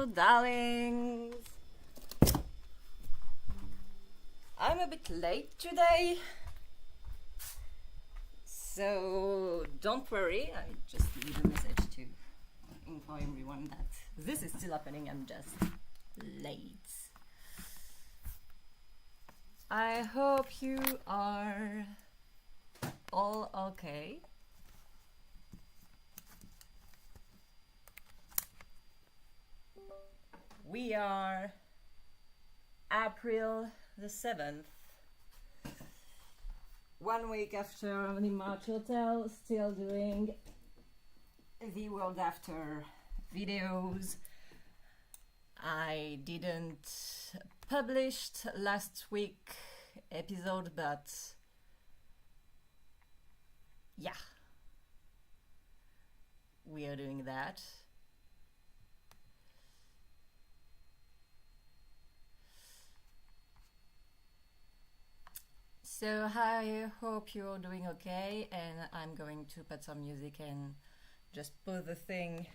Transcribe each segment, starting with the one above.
Hello, darlings! I'm a bit late today, so don't worry, I just leave a message to inform everyone that this is still happening, I'm just late. I hope you are all okay. We are April the 7th, 1 week after the March Hotel, still doing the World After videos. I didn't publish last week episode, but yeah, we are doing that. So I hope you're doing okay, and I'm going to put some music and just pause the thing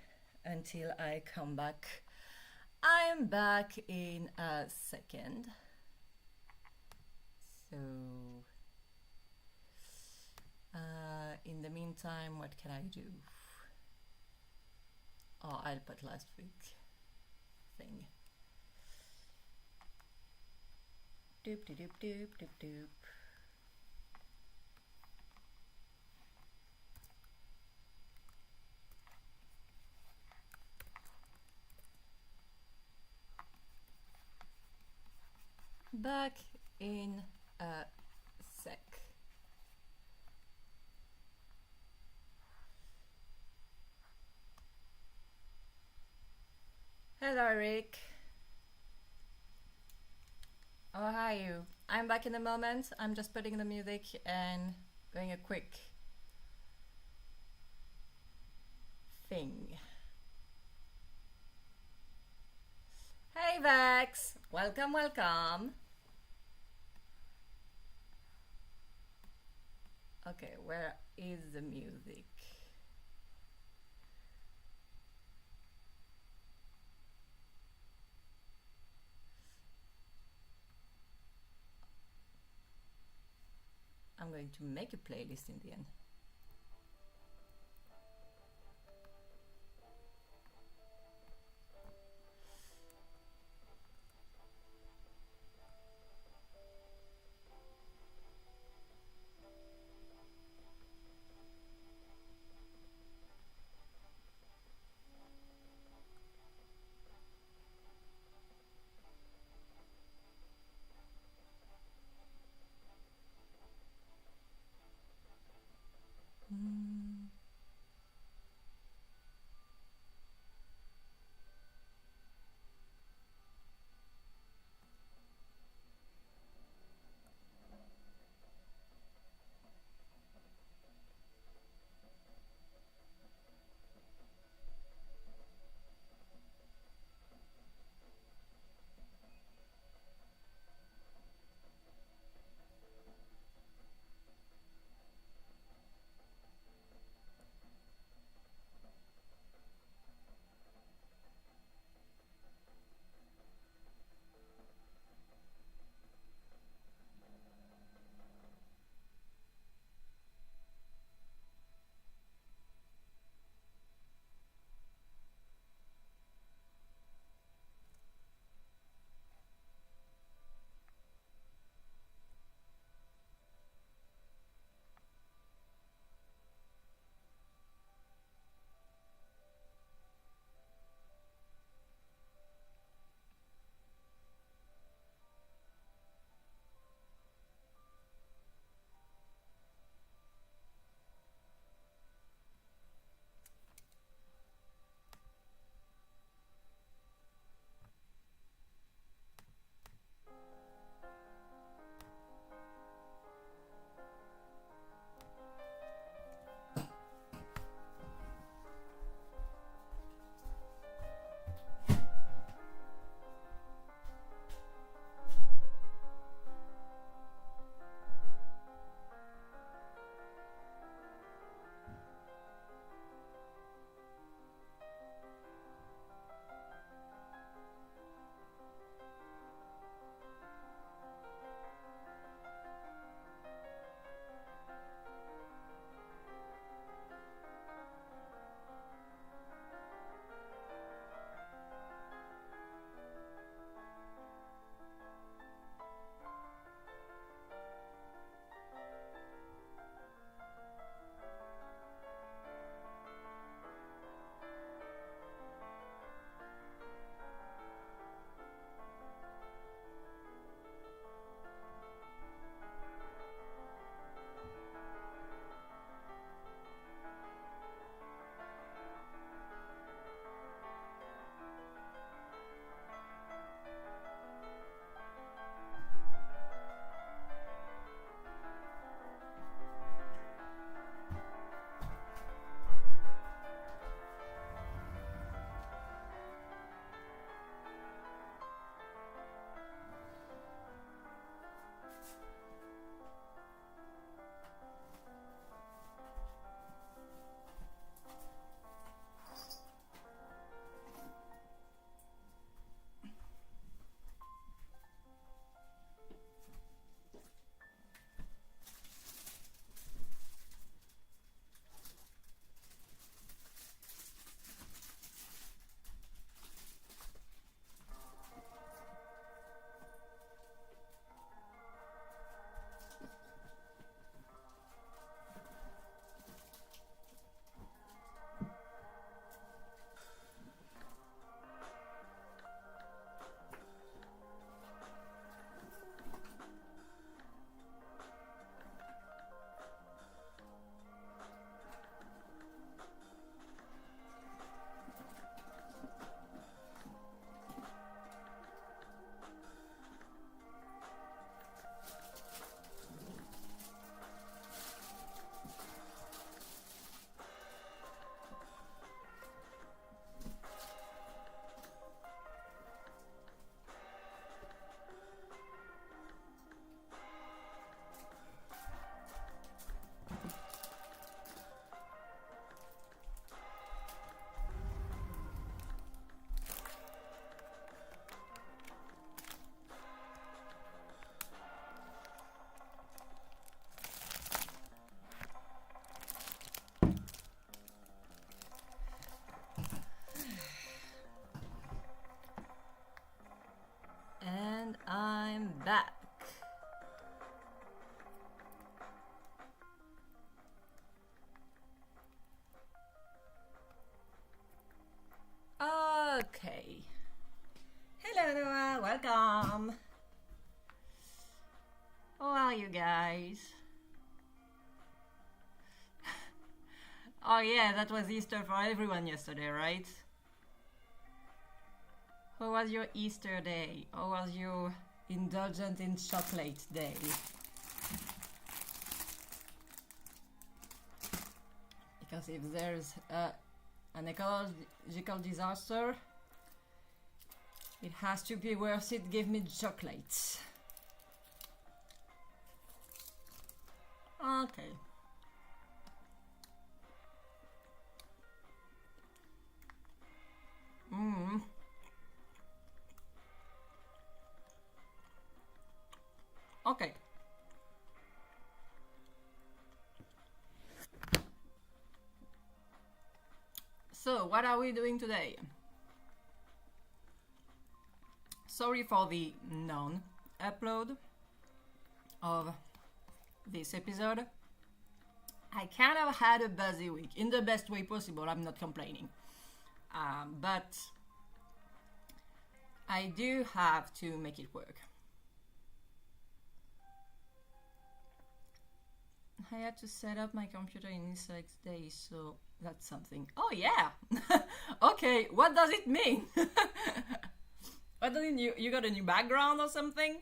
until I come back. I'm back in a second. So in the meantime, what can I do? Oh, I'll put last week thing. Doop doop doop doop doop doop. Back in a sec. Hello, Rick. How are you? I'm back in a moment. I'm just putting the music and doing a quick thing. Hey, Vex! Welcome, welcome. Okay, where is the music? I'm going to make a playlist in the end. back. Okay. Hello Noah, welcome. How are you guys? Oh yeah, that was Easter for everyone yesterday, right? How was your Easter day? How was your indulgent in chocolate day? Because if there's an ecological disaster, it has to be worth it. Give me chocolates. Okay. Okay. So, what are we doing today? Sorry for the non-upload of this episode. I kind of had a busy week, in the best way possible, I'm not complaining. But I do have to make it work. I had to set up my computer in 6 days, so that's something. Oh yeah! Okay, what does it mean? What does it mean? You got a new background or something?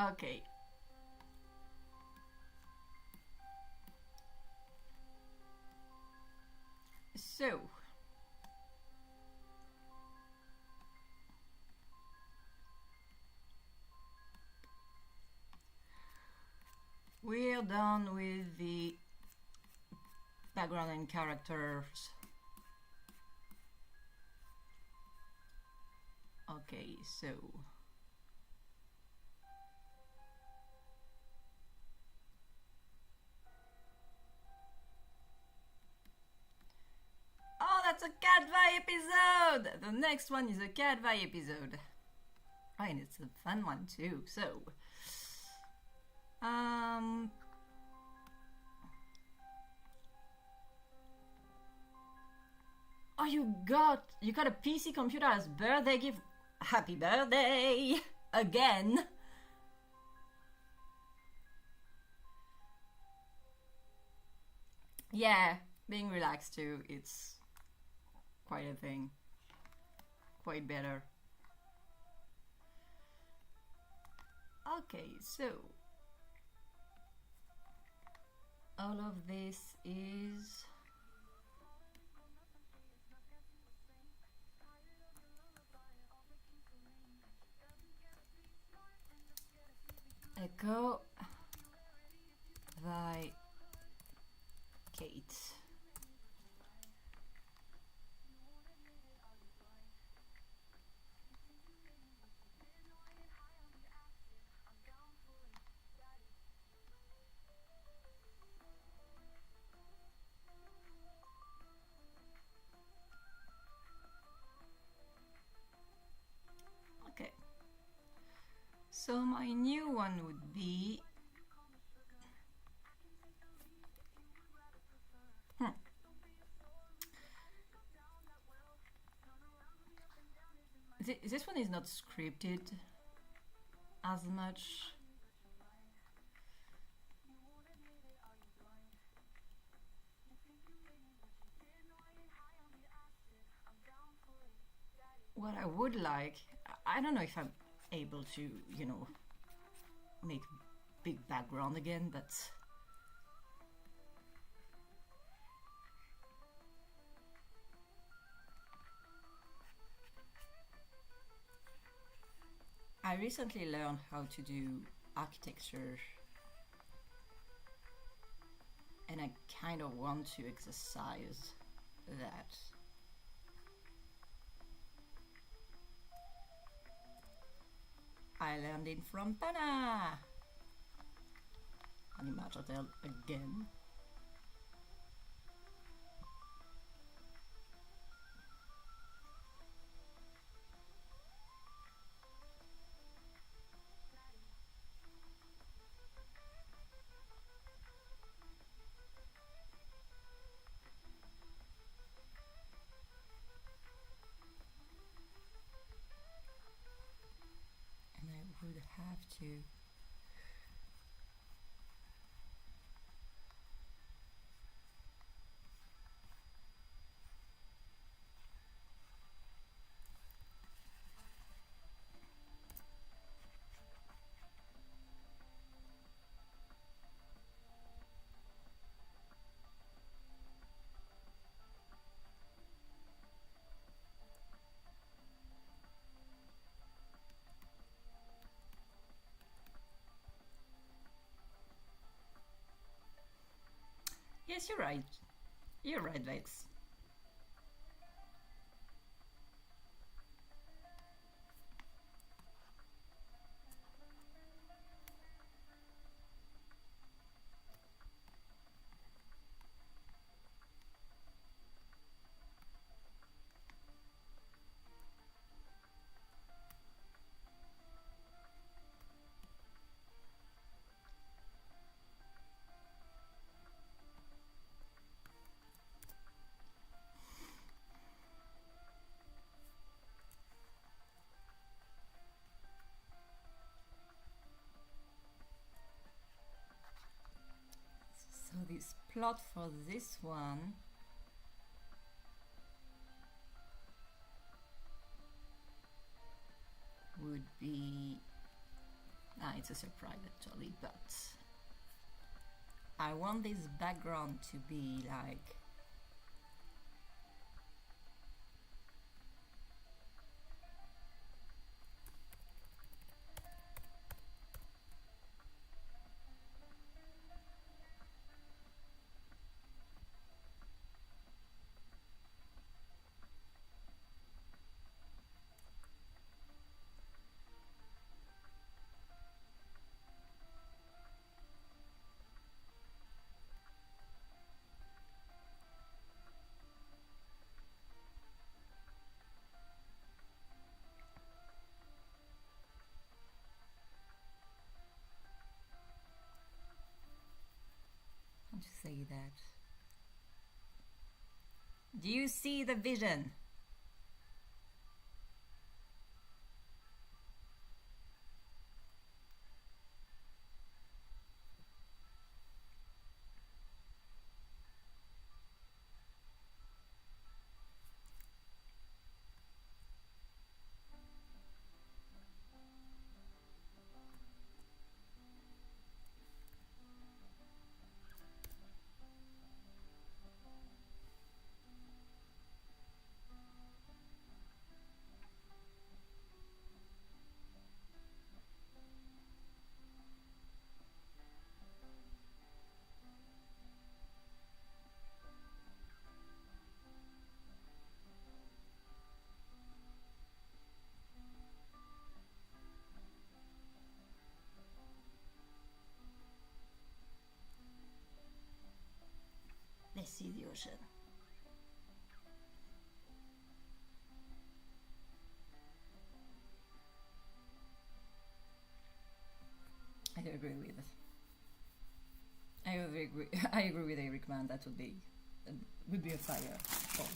Okay. So. We're done with the background and characters. Okay, so oh, that's a Cat-Vi episode! The next one is a Cat-Vi episode. Oh, and it's a fun one too, so oh, you got a PC computer as birthday gift. Happy birthday again. Yeah, being relaxed too, it's quite a thing. Quite better. Okay, so all of this is Echo by Kate. Okay. So my new one would be this one is not scripted as much. What I would like, I don't know if I'm able to, you know, make big background again, but I recently learned how to do architecture, and I kind of want to exercise that. I landed from Pana! Animage Hotel again. Yes, you're right. You're right, Vex. So this plot for this one would be... it's a surprise actually, but I want this background to be like... How to say that? Do you see the vision? Let's see the ocean. I agree with it. I agree with Eric, man. That would be a fire fault.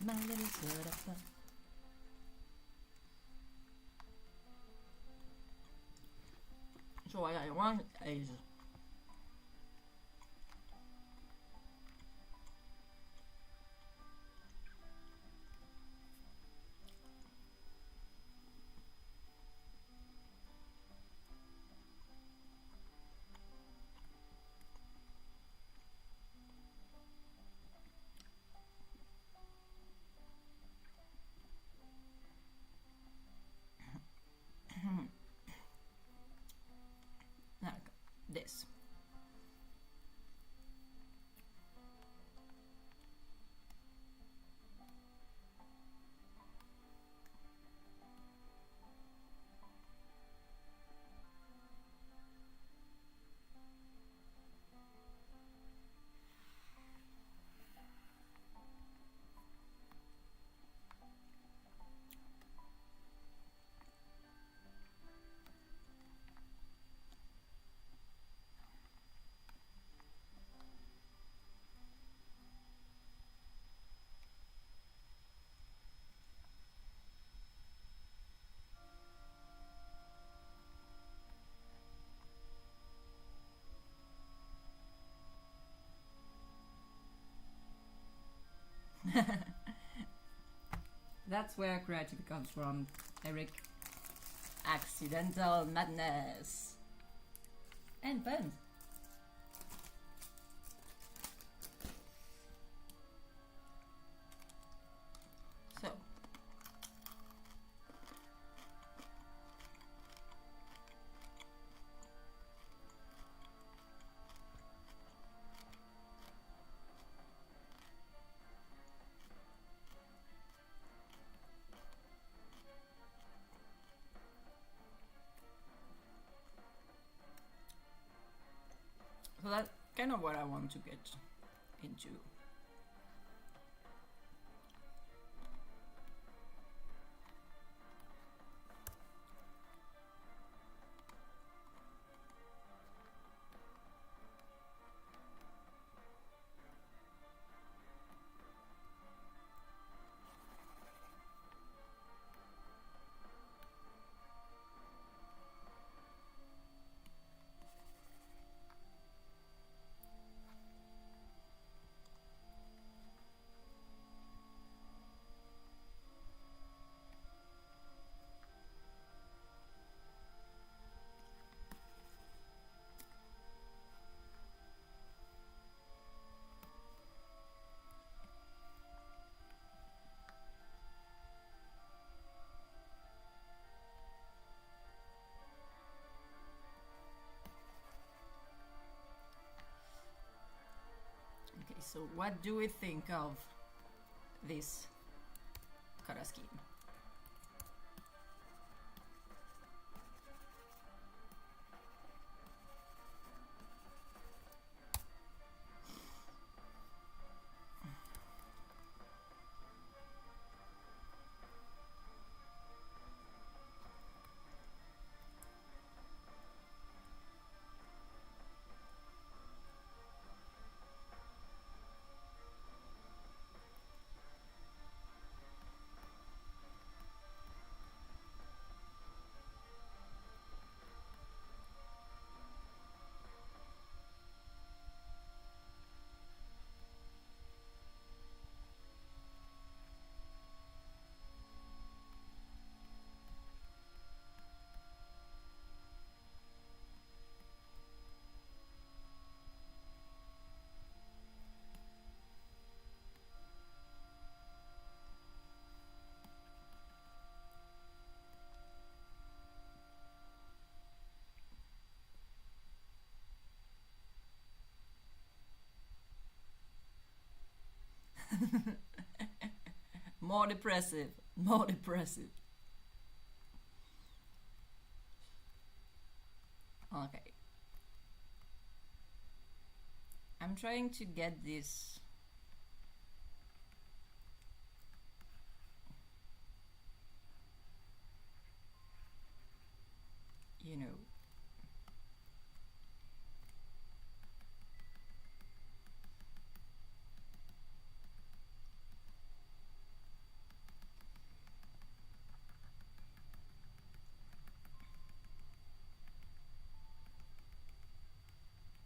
My little soda. So what I want is like this. That's where creativity comes from, Eric. Accidental madness. And puns. So. So that's kind of what I want to get into. Okay, so what do we think of this color scheme? More depressive, more depressive. Okay. I'm trying to get this. You know.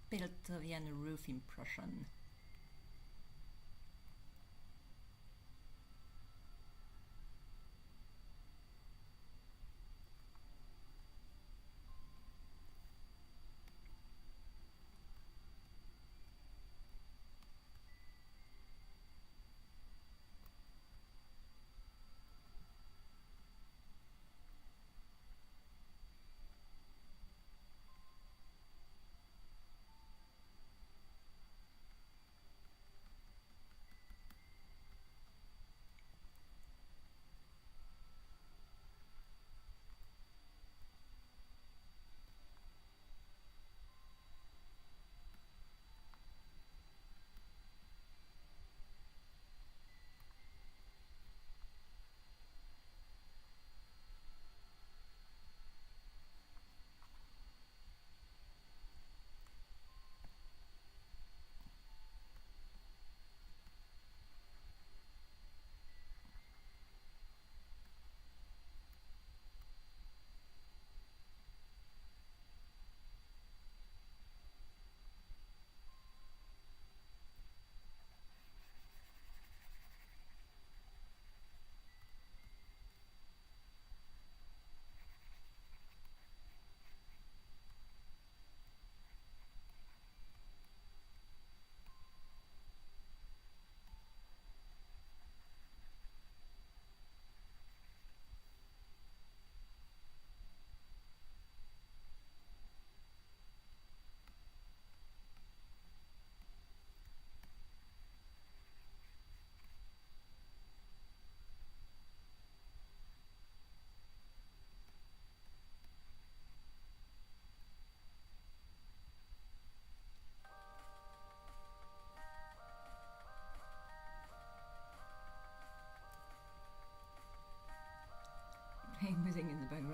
Piltovian roof impression.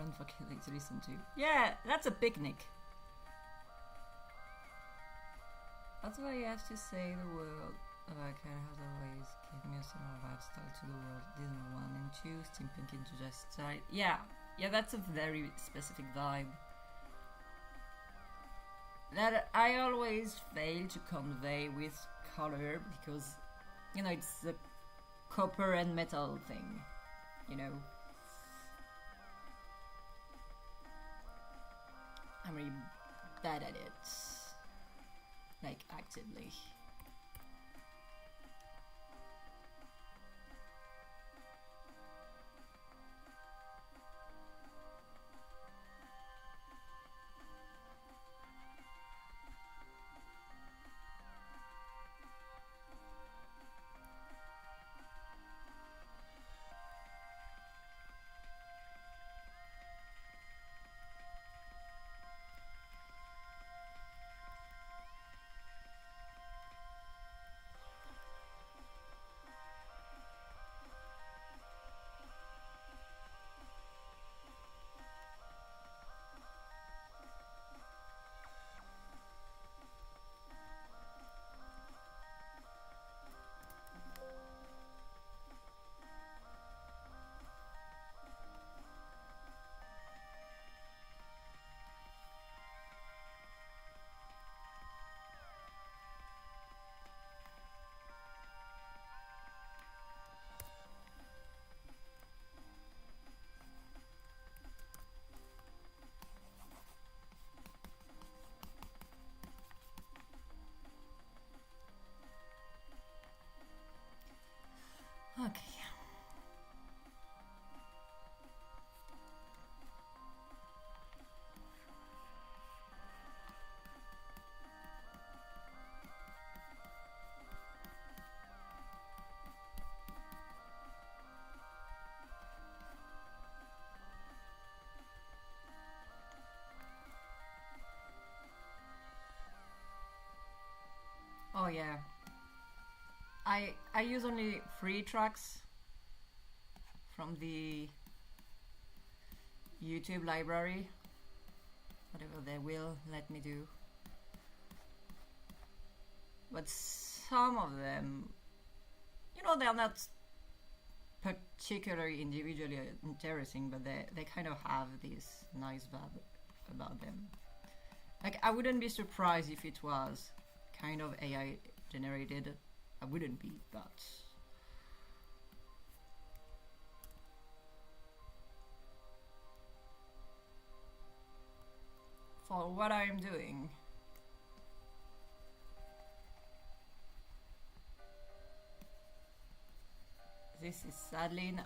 unfortunately to listen to. Yeah, that's a picnic. Although I have to say the world of Arcane has always given me a similar vibe style to the world Disney 1 and 2, steampunk into just style. Yeah, that's a very specific vibe that I always fail to convey with color because, you know, it's the copper and metal thing, you know. I'm really bad at it, like actively. Okay. Oh yeah. I use only 3 tracks from the YouTube library, whatever they will let me do. But some of them, you know, they're not particularly individually interesting, but they kind of have this nice vibe about them. Like, I wouldn't be surprised if it was kind of AI generated. I wouldn't be, but for what I'm doing, this is sadly enough.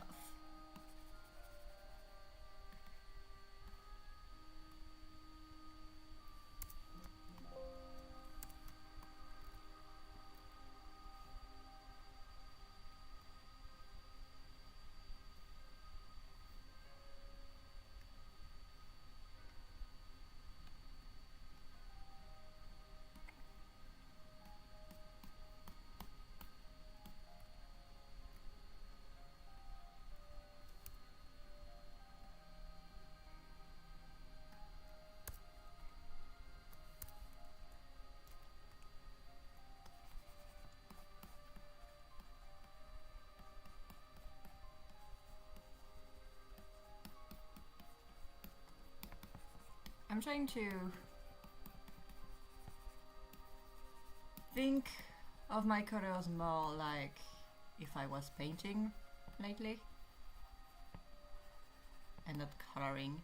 I'm trying to think of my colors more like if I was painting lately and not coloring.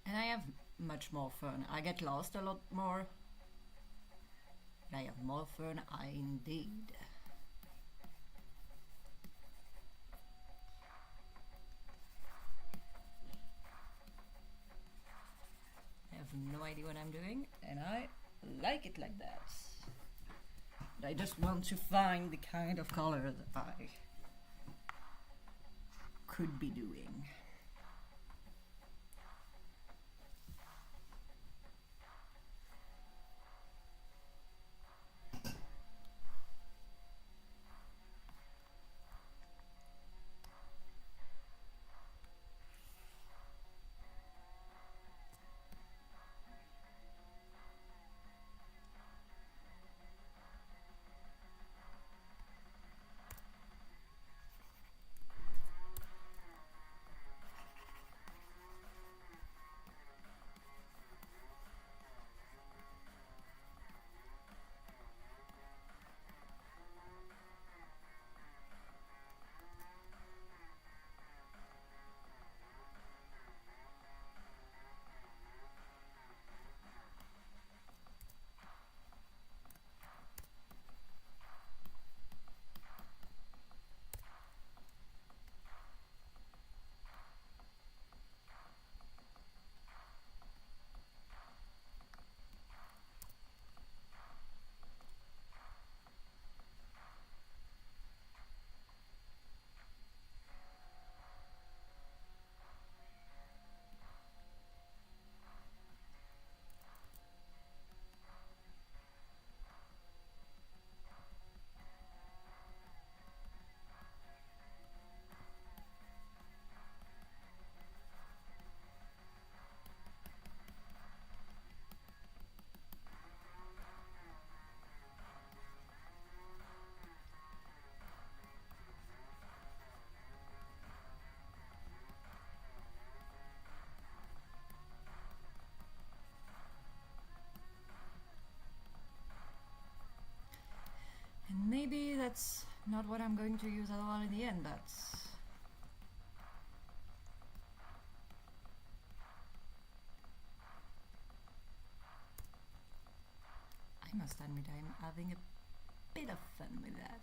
And I have much more fun. I get lost a lot more, but I have more fun, indeed. I have no idea what I'm doing, and I like it like that. But I just want to find the kind of color that I could be doing. And maybe that's not what I'm going to use at all in the end, but I must admit I'm having a bit of fun with that.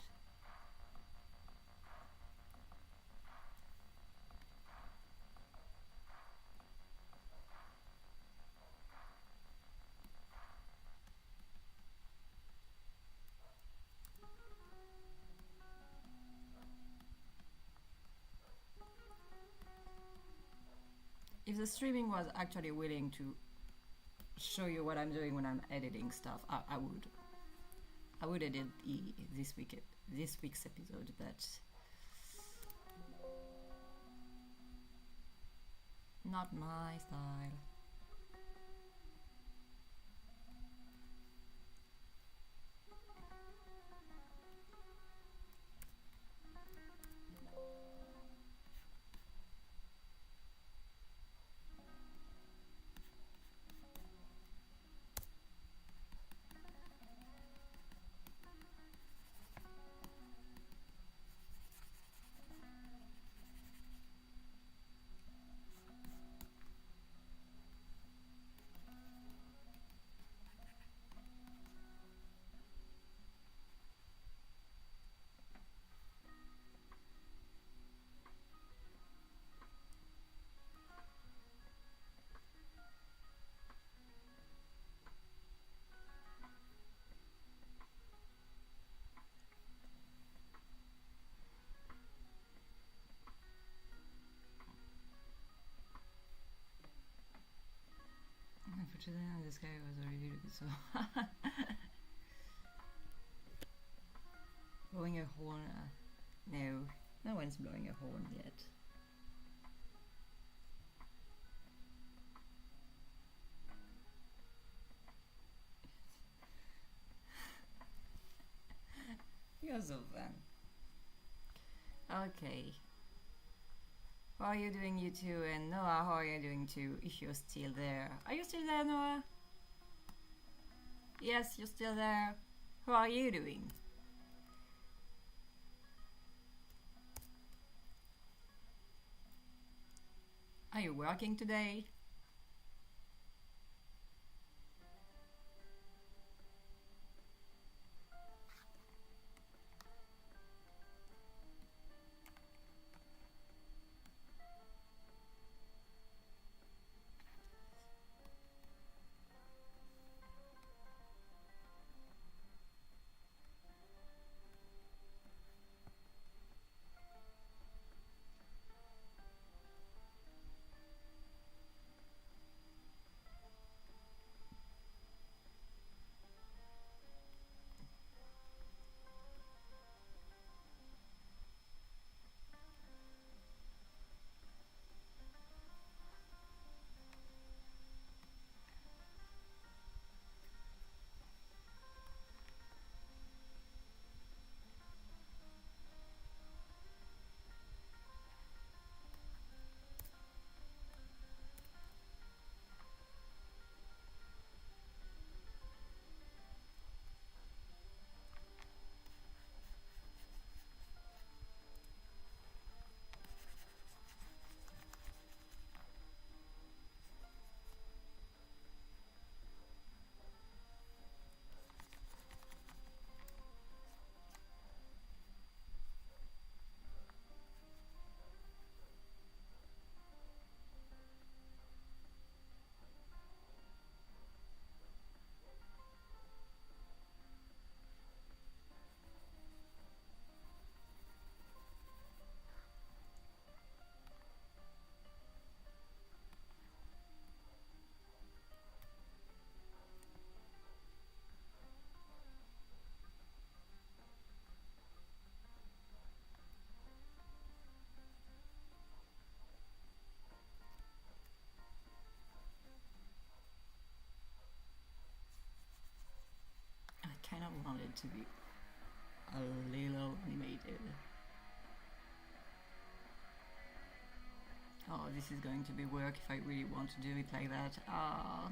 If the streaming was actually willing to show you what I'm doing when I'm editing stuff, I would edit this week's episode, but not my style. Unfortunately, this guy was already good, so blowing a horn. No one's blowing a horn yet. You're so fun. Okay. How are you doing, you two? And Noah, how are you doing too, if you're still there? Are you still there, Noah? Yes, you're still there. How are you doing? Are you working today? it to be a little animated. Oh, this is going to be work if I really want to do it like that. Ah.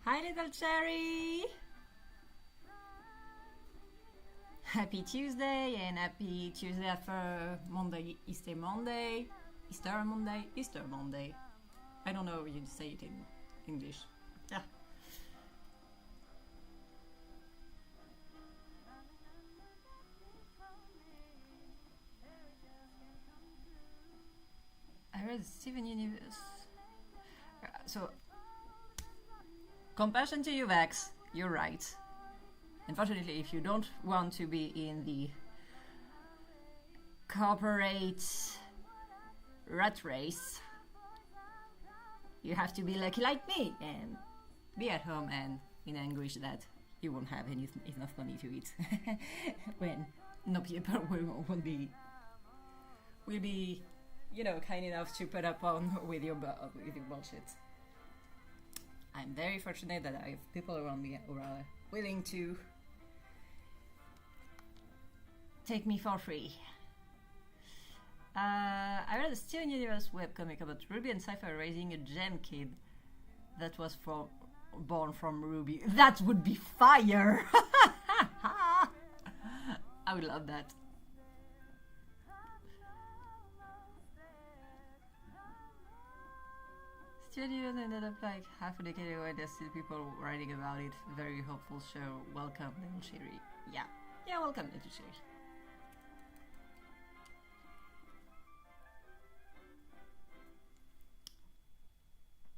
Hi, little cherry! Happy Tuesday and happy Tuesday after Monday, Easter Monday. Easter Monday, Easter Monday. I don't know how you say it in English. Yeah. I read Steven Universe. So, compassion to you, Vex. You're right. Unfortunately, if you don't want to be in the corporate rat race, you have to be lucky like me and be at home and in anguish that you won't have enough money to eat when no people will be, you know, kind enough to put up on with your bullshit. I'm very fortunate that I have people around me who are willing to take me for free. I read a Steven Universe webcomic about Ruby and Cypher raising a gem kid that was born from Ruby. That would be fire! I would love that. Steven Universe ended up like half a decade ago and there's still people writing about it. Very hopeful show. Welcome, little Sherry. Yeah, welcome, little Sherry.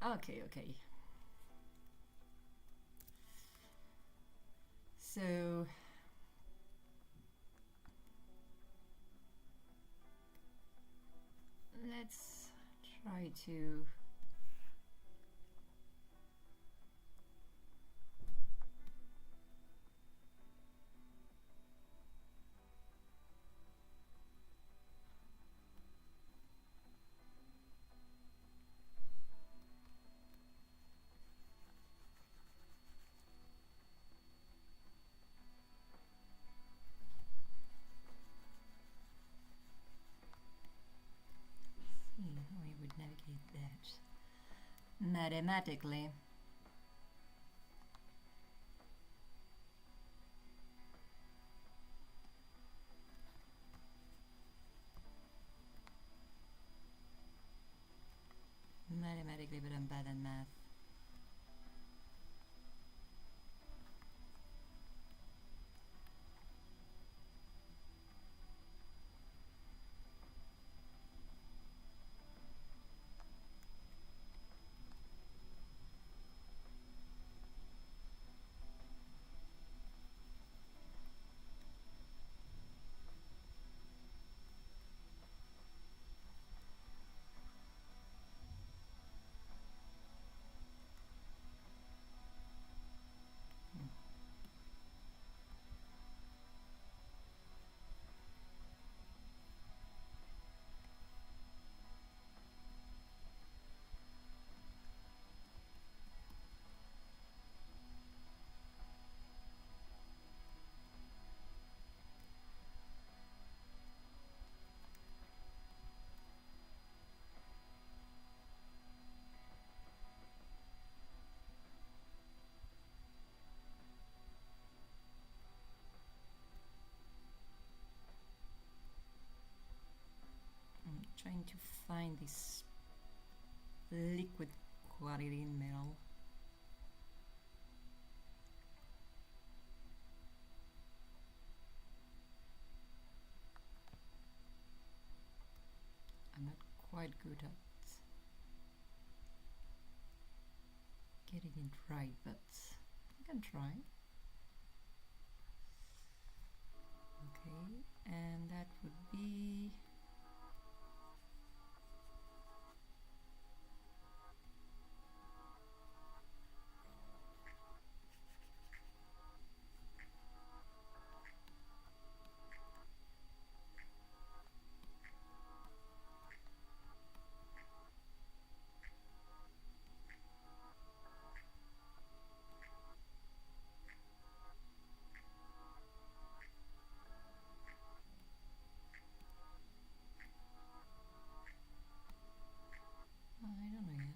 Okay. So let's try to mathematically. quickly, but I'm bad at math. I'm trying to find this liquid quality in metal. I'm not quite good at getting it right, but I can try. Okay, and that would be I don't know yet.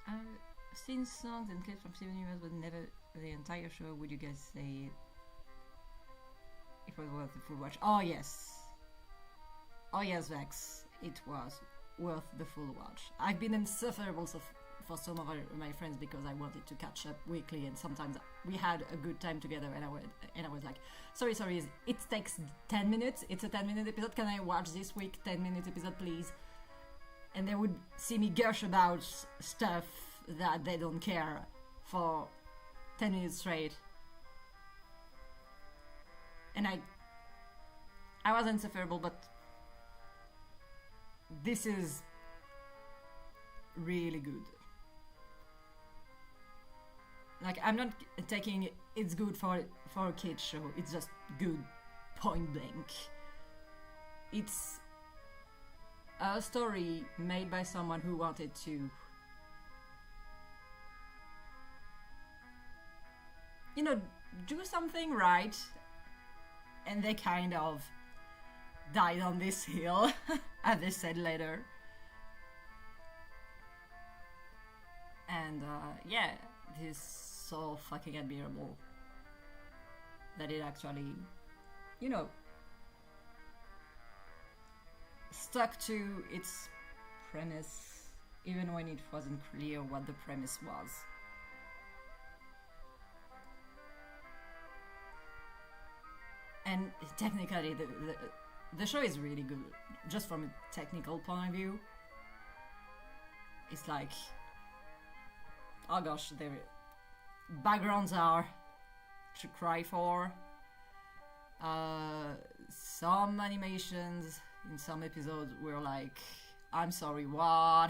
I've seen songs and clips from Steven Universe, but never the entire show. Would you guys say it was worth the full watch? Oh yes. Oh yes, Vex. It was worth the full watch. I've been insufferable for some of my friends because I wanted to catch up weekly, and sometimes we had a good time together, and I was like, sorry, it takes 10 minutes. It's a 10-minute episode. Can I watch this week 10-minute episode, please? And they would see me gush about stuff that they don't care for 10 minutes straight. And I was insufferable, but this is really good. Like, I'm not taking it's good for a kids show. It's just good, point blank. It's a story made by someone who wanted to, you know, do something right, and they kind of died on this hill, as they said later. And yeah, this is so fucking admirable that it actually, you know, stuck to its premise even when it wasn't clear what the premise was. And technically the show is really good, just from a technical point of view. It's like, oh gosh, their backgrounds are to cry for. Some animations in some episodes were like, I'm sorry, what?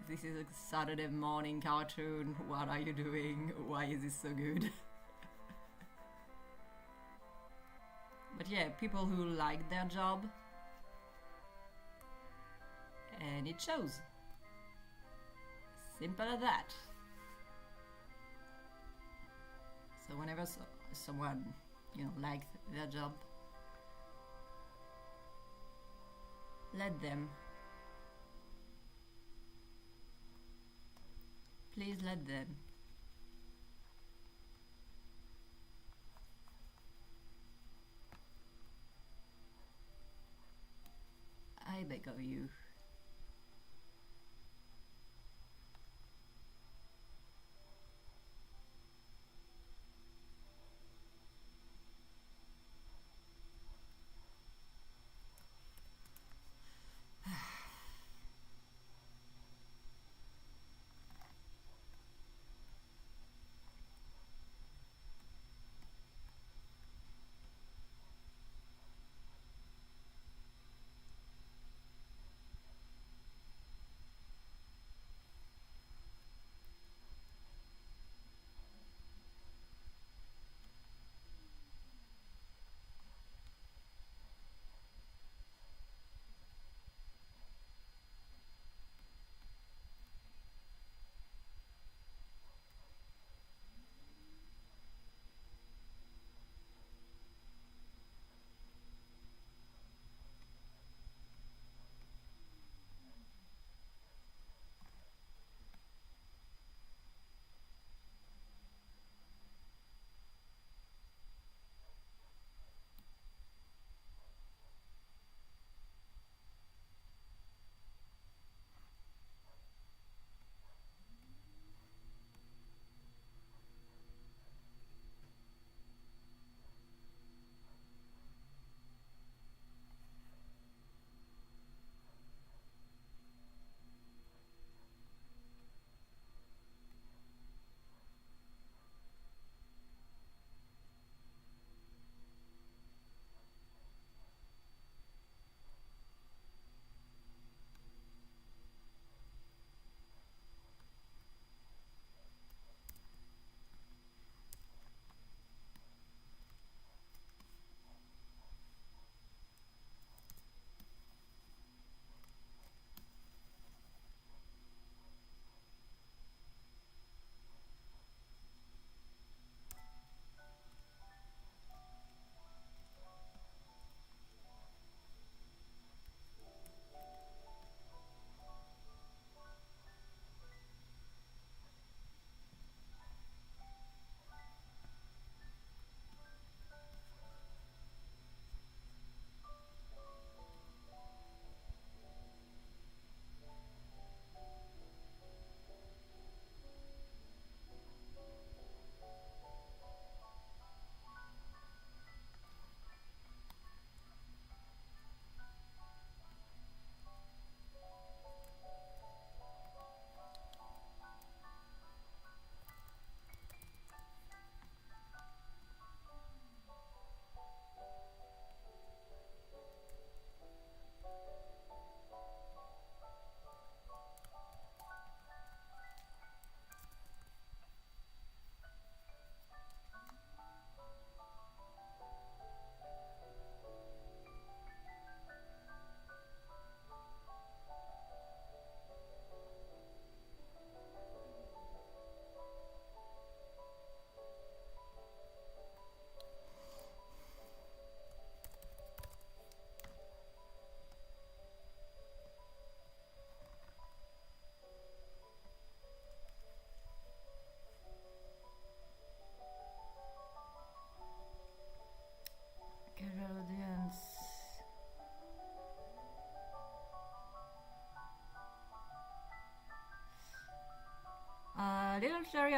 This is a Saturday morning cartoon, what are you doing? Why is this so good? But yeah, people who like their job, and it shows. Simple as that. So whenever someone, you know, likes their job, let them. Please let them. I beg of you.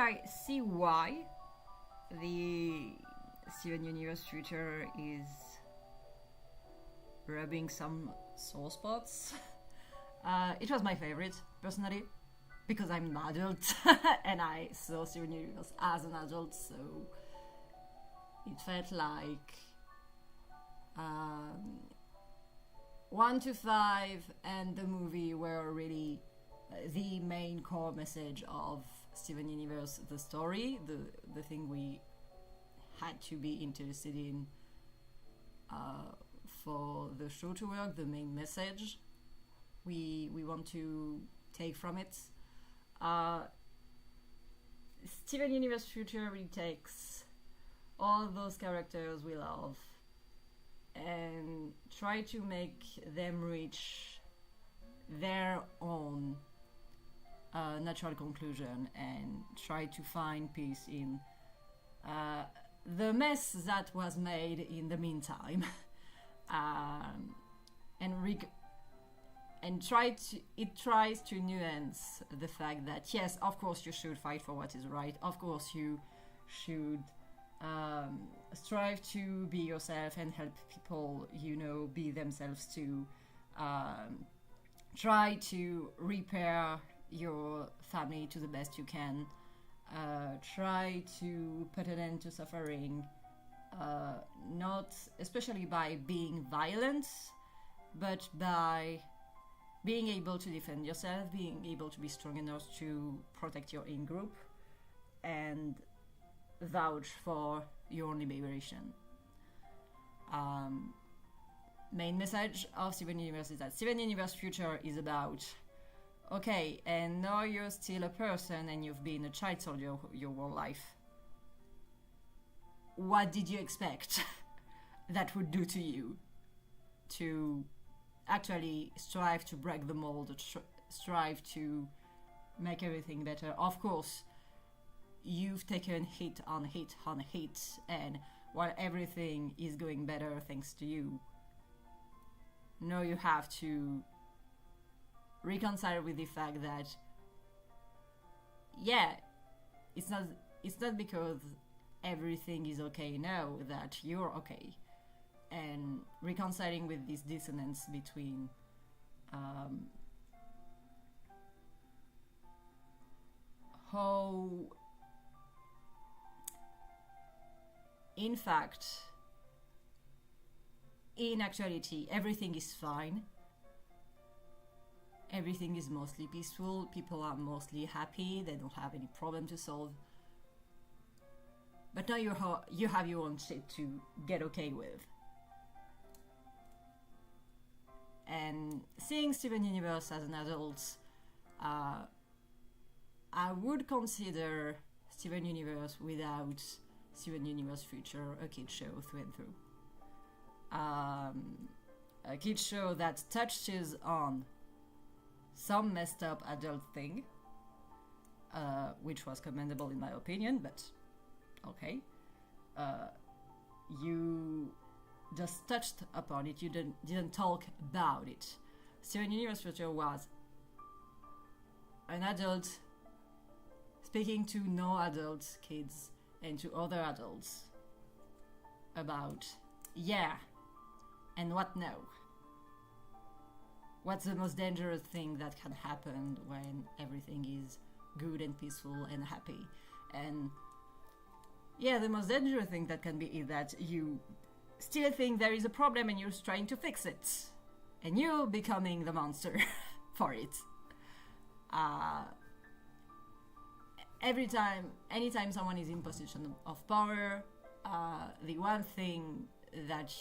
I see why the Steven Universe future is rubbing some sore spots. It was my favorite, personally, because I'm an adult and I saw Steven Universe as an adult, so it felt like 1 to 5 and the movie were really the main core message of Steven Universe, the story, the thing we had to be interested in for the show to work, the main message we want to take from it. Steven Universe Future really takes all those characters we love and try to make them reach their own natural conclusion and try to find peace in the mess that was made in the meantime. And it tries to nuance the fact that yes, of course you should fight for what is right, of course you should strive to be yourself and help people, be themselves too. Try to repair your family to the best you can. Try to put an end to suffering, not especially by being violent, but by being able to defend yourself, being able to be strong enough to protect your in-group, and vouch for your own liberation. Main message of Steven Universe is that Steven Universe Future is about, okay, and now you're still a person and you've been a child soldier your whole life. What did you expect that would do to you? To actually strive to break the mold, strive to make everything better. Of course, you've taken hit on hit on hit, and while everything is going better thanks to you, now you have to reconcile with the fact that it's not because everything is okay now that you're okay, and reconciling with this dissonance between how in fact, in actuality, everything is fine. Everything is mostly peaceful. People are mostly happy. They don't have any problem to solve. But now you have your own shit to get okay with. And seeing Steven Universe as an adult, I would consider Steven Universe without Steven Universe Future a kid show through and through. A kid show that touches on some messed up adult thing, which was commendable in my opinion, but okay. You just touched upon it, you didn't talk about it. Steven Universe Future was an adult speaking to no-adult kids and to other adults about, and what now? What's the most dangerous thing that can happen when everything is good and peaceful and happy? And the most dangerous thing that can be is that you still think there is a problem and you're trying to fix it. And you're becoming the monster for it. Anytime someone is in position of power, the one thing that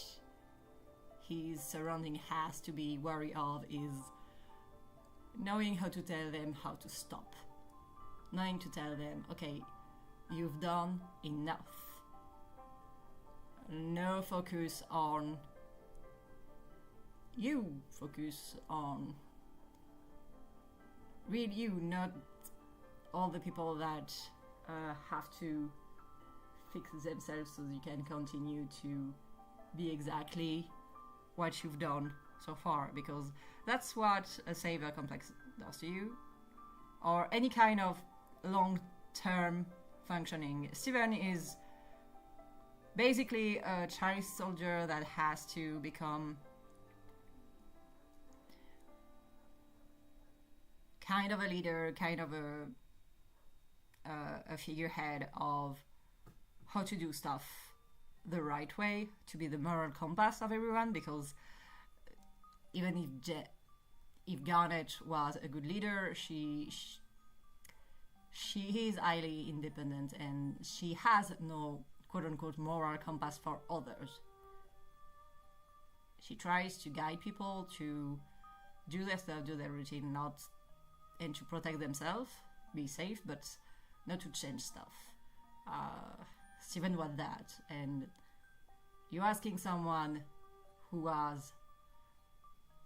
his surrounding has to be wary of is knowing how to tell them how to stop. Knowing to tell them, okay, you've done enough. No focus on you, focus on real you, not all the people that have to fix themselves so you can continue to be exactly what you've done so far, because that's what a savior complex does to you, or any kind of term functioning. Steven is basically a child soldier that has to become kind of a leader, kind of a figurehead of how to do stuff the right way, to be the moral compass of everyone, because even if Garnet was a good leader, she is highly independent and she has no quote-unquote moral compass for others. She tries to guide people to do their stuff, do their routine, and to protect themselves, be safe, but not to change stuff. Steven was that, and you're asking someone who was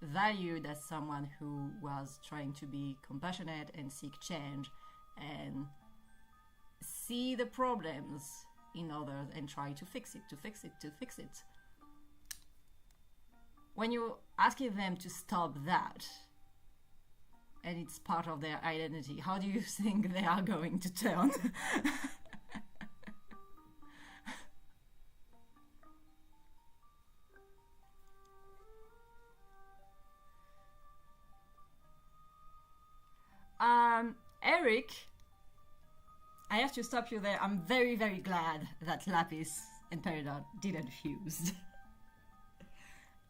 valued as someone who was trying to be compassionate and seek change and see the problems in others and try to fix it. When you're asking them to stop that, and it's part of their identity, how do you think they are going to turn? Eric, I have to stop you there. I'm very, very glad that Lapis and Peridot didn't fuse.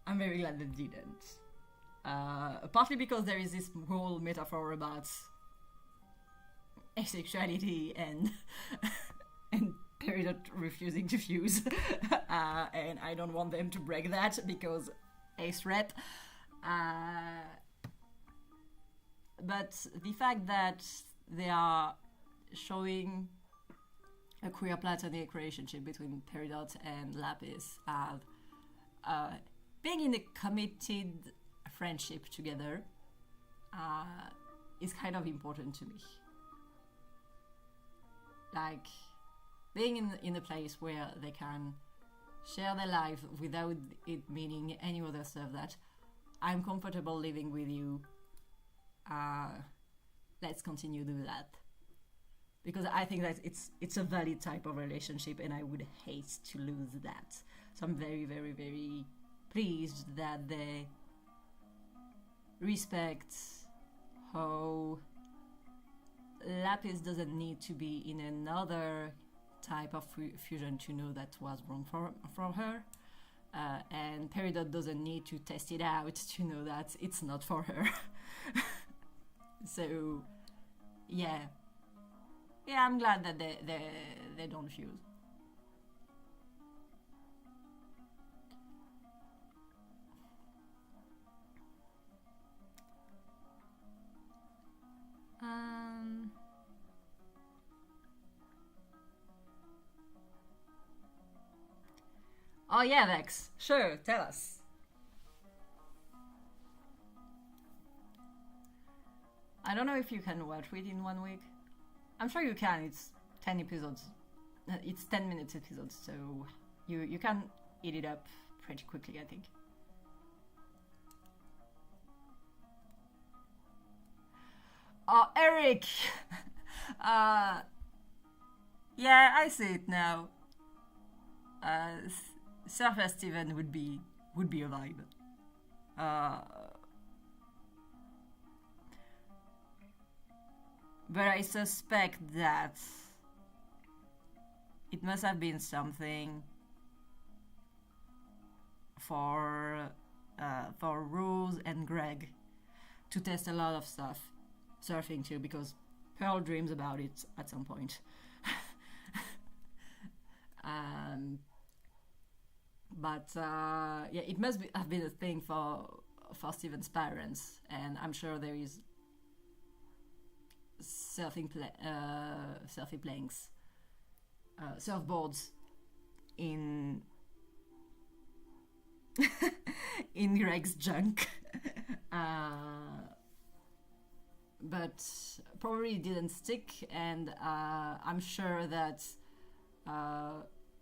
I'm very glad they didn't. Partly because there is this whole metaphor about asexuality and Peridot refusing to fuse. And I don't want them to break that because ace rep. But the fact that they are showing a queer platonic relationship between Peridot and Lapis as being in a committed friendship together is kind of important to me. Like, being in a place where they can share their life without it meaning any other stuff, that I'm comfortable living with you, let's continue to do that. Because I think that it's a valid type of relationship and I would hate to lose that. So I'm very, very, very pleased that they respect how Lapis doesn't need to be in another type of fusion to know that was wrong from her. And Peridot doesn't need to test it out to know that it's not for her. So, yeah, I'm glad that they don't fuse. Oh yeah, Vex. Sure, tell us. I don't know if you can watch it in 1 week. I'm sure you can. It's 10 episodes. It's 10 minutes episodes, so you can eat it up pretty quickly, I think. Oh, Eric! Yeah, I see it now. Surfer Steven would be a vibe. But I suspect that it must have been something for Rose and Greg to test a lot of stuff, surfing too, because Pearl dreams about it at some point. But yeah, it must have been a thing for Steven's parents, and I'm sure there is planks, surfboards in in Greg's junk, but probably didn't stick. And I'm sure that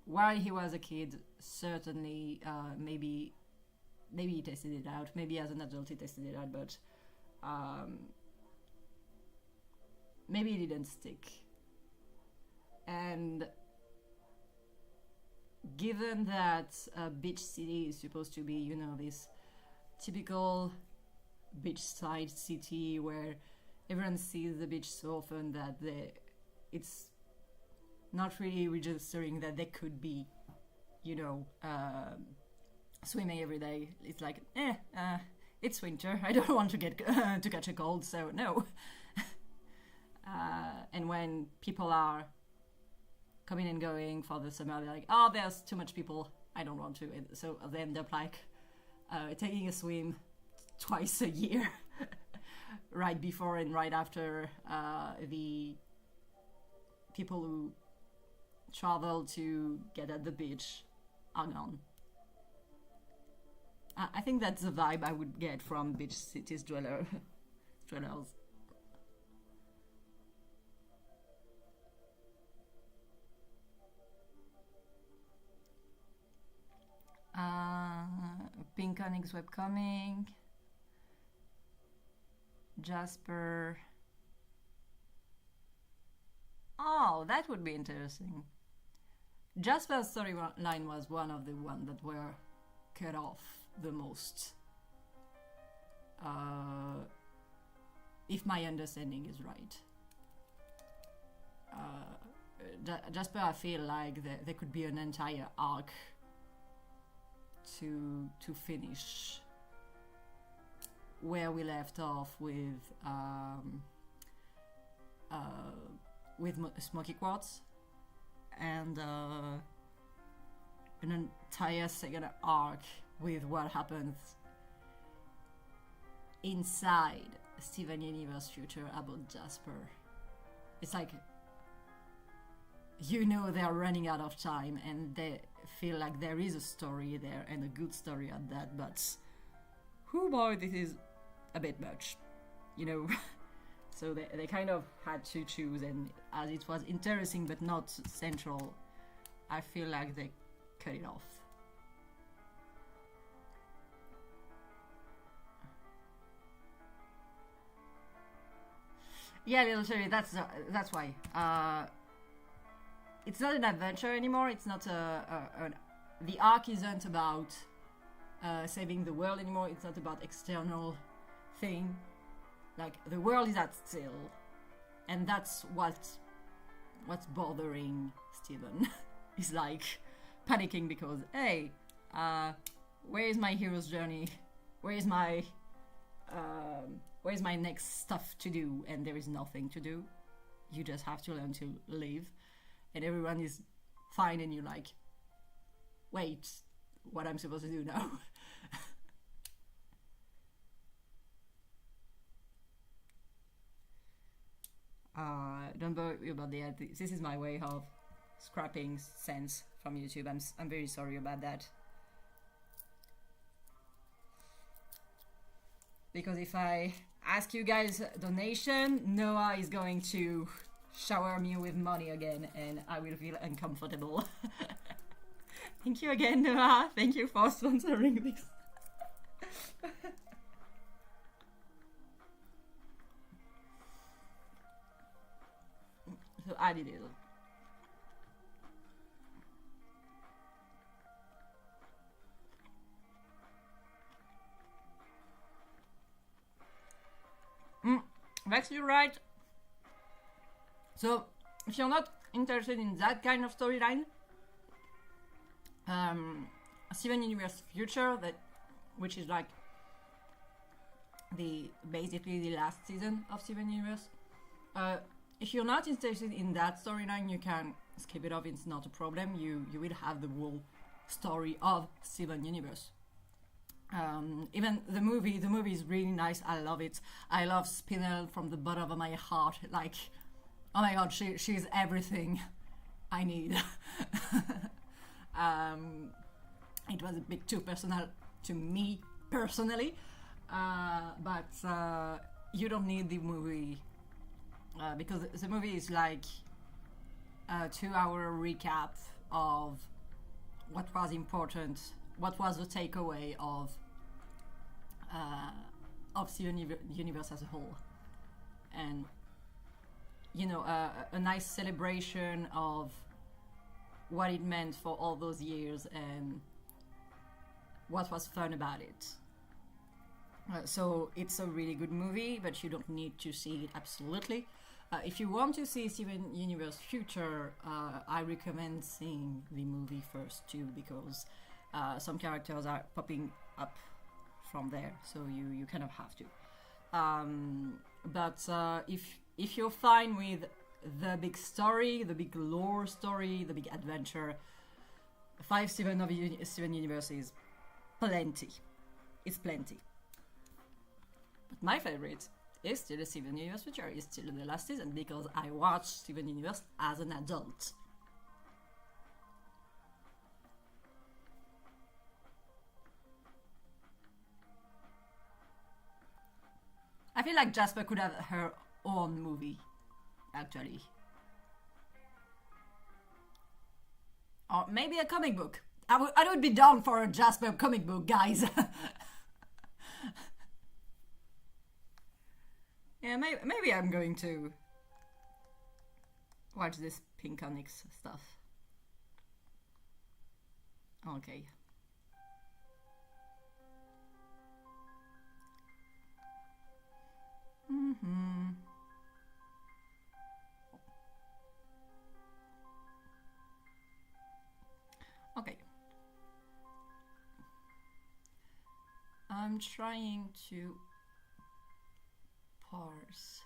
while he was a kid, certainly maybe he tested it out. Maybe as an adult he tested it out, but maybe it didn't stick. And given that Beach City is supposed to be, you know, this typical beachside city where everyone sees the beach so often that it's not really registering that they could be, you know, swimming every day. It's like, it's winter. I don't want to get to catch a cold, so no. And when people are coming and going for the summer, they're like, oh, there's too much people. I don't want to. And so they end up like taking a swim twice a year, right before and right after the people who travel to get at the beach are gone. I think that's the vibe I would get from Beach City's dwellers. Pink Onyx webcomic. Jasper. Oh, that would be interesting. Jasper's storyline was one of the ones that were cut off the most. If my understanding is right. Jasper, I feel like there could be an entire arc to finish where we left off with Smoky Quartz, and an entire second arc with what happens inside Steven Universe future about Jasper. It's like, you know, they're running out of time and they feel like there is a story there, and a good story at that, but oh boy, this is a bit much, you know. So they kind of had to choose, and as it was interesting but not central, I feel like they cut it off. Yeah, Little Cherry, that's why. It's not an adventure anymore. It's not the arc isn't about saving the world anymore. It's not about external thing. Like, the world is at still, and that's what's bothering Steven. He's like panicking because, hey, where is my hero's journey? Where is my next stuff to do? And there is nothing to do. You just have to learn to live, and everyone is fine, and you're like, wait, what I'm supposed to do now? Don't worry about that. This is my way of scrapping cents from YouTube. I'm very sorry about that. Because if I ask you guys donation, Noah is going to shower me with money again, and I will feel uncomfortable. Thank you again, Noah. Thank you for sponsoring this. So I did it. Vex, you're right. So, if you're not interested in that kind of storyline, Steven Universe Future, which is like basically the last season of Steven Universe. If you're not interested in that storyline, you can skip it off. It's not a problem. You will have the whole story of Steven Universe. Even the movie is really nice. I love it. I love Spinel from the bottom of my heart. Like, oh my god, she's everything I need. It was a bit too personal to me personally, but you don't need the movie because the movie is like a 2-hour recap of what was important, what was the takeaway of Steven Universe as a whole, and you know, a nice celebration of what it meant for all those years and what was fun about it. So it's a really good movie, but you don't need to see it absolutely. If you want to see Steven Universe Future, I recommend seeing the movie first too, because some characters are popping up from there, so you kind of have to. But if you're fine with the big story, the big lore story, the big adventure, 5 Steven Universe is plenty. It's plenty. But my favorite is still the Steven Universe Future. It's still the last season because I watched Steven Universe as an adult. I feel like Jasper could have her own movie, actually. Or maybe a comic book. I would be down for a Jasper comic book, guys. Yeah, maybe I'm going to watch this Pink Onyx stuff. Okay. Okay. I'm trying to parse.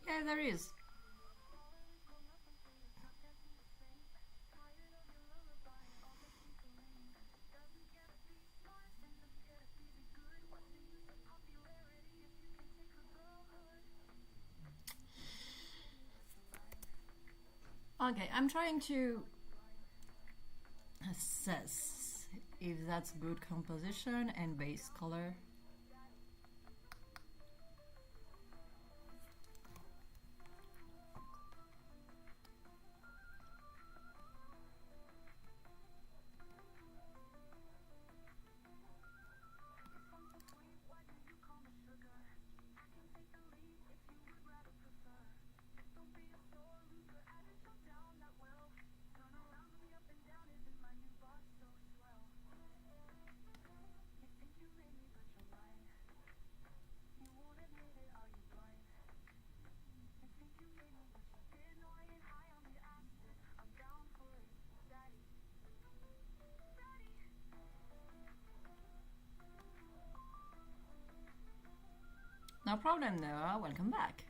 Yeah, there is. Okay, I'm trying to assess if that's good composition and base color. No problem, Noah. Welcome back.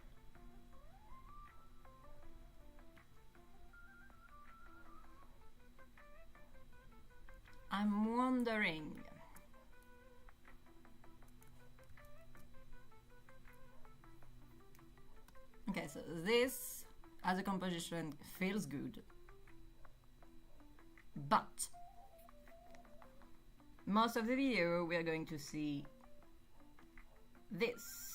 I'm wondering. Okay, so this as a composition feels good, but most of the video we are going to see this.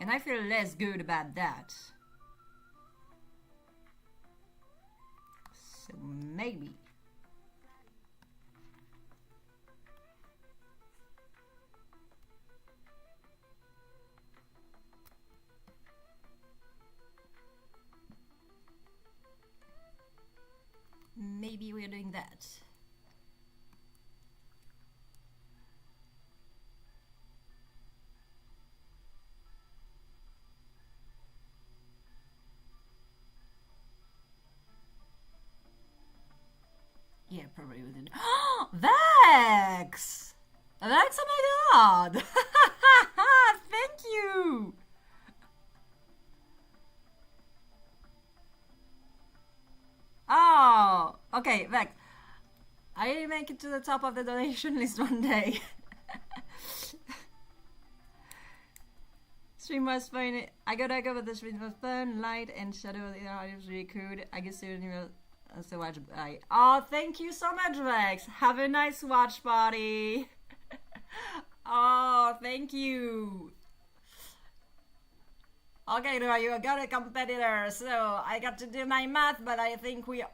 And I feel less good about that. So maybe. Maybe we're doing that. probably wouldn't. Vex! Vex, oh my god! Thank you! Oh, okay, Vex. I will make it to the top of the donation list one day. Stream was fun. I gotta go, but the stream was fun. Light and shadow of the audio was really cool. I guess you will also watch. Oh, thank you so much, Vex. Have a nice watch party. Oh, thank you. Okay, now you got a competitor, so I got to do my math, but I think we're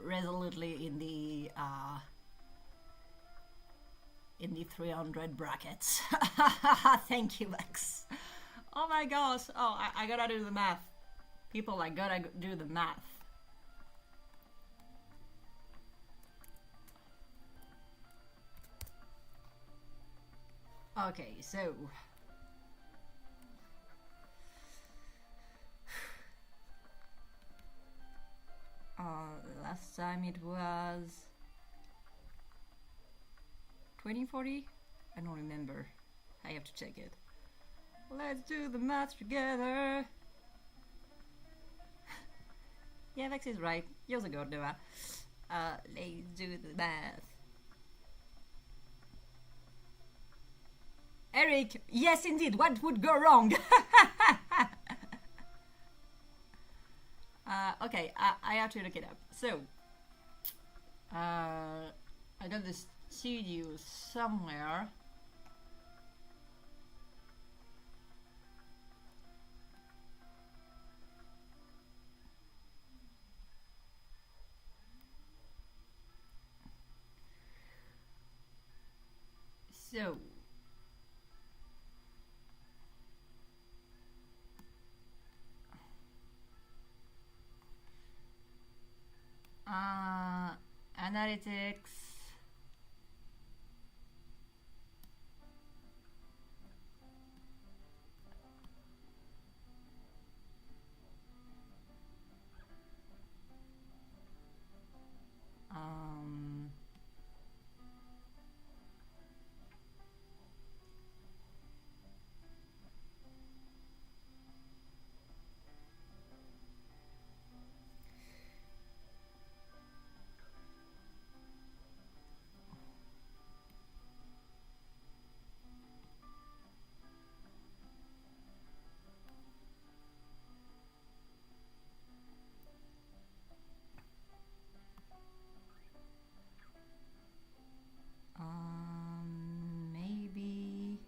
resolutely in the 300 brackets. Thank you, Vex. Oh my gosh. Oh, I gotta do the math. People, I gotta do the math. Okay, so last time it was 2040? I don't remember. I have to check it. Let's do the math together. Yeah, Vex is right. Years ago, Dora. Let's do the math. Eric, yes indeed, what would go wrong? Okay, I have to look it up. So, I got the studio somewhere. So, analytics. Maybe.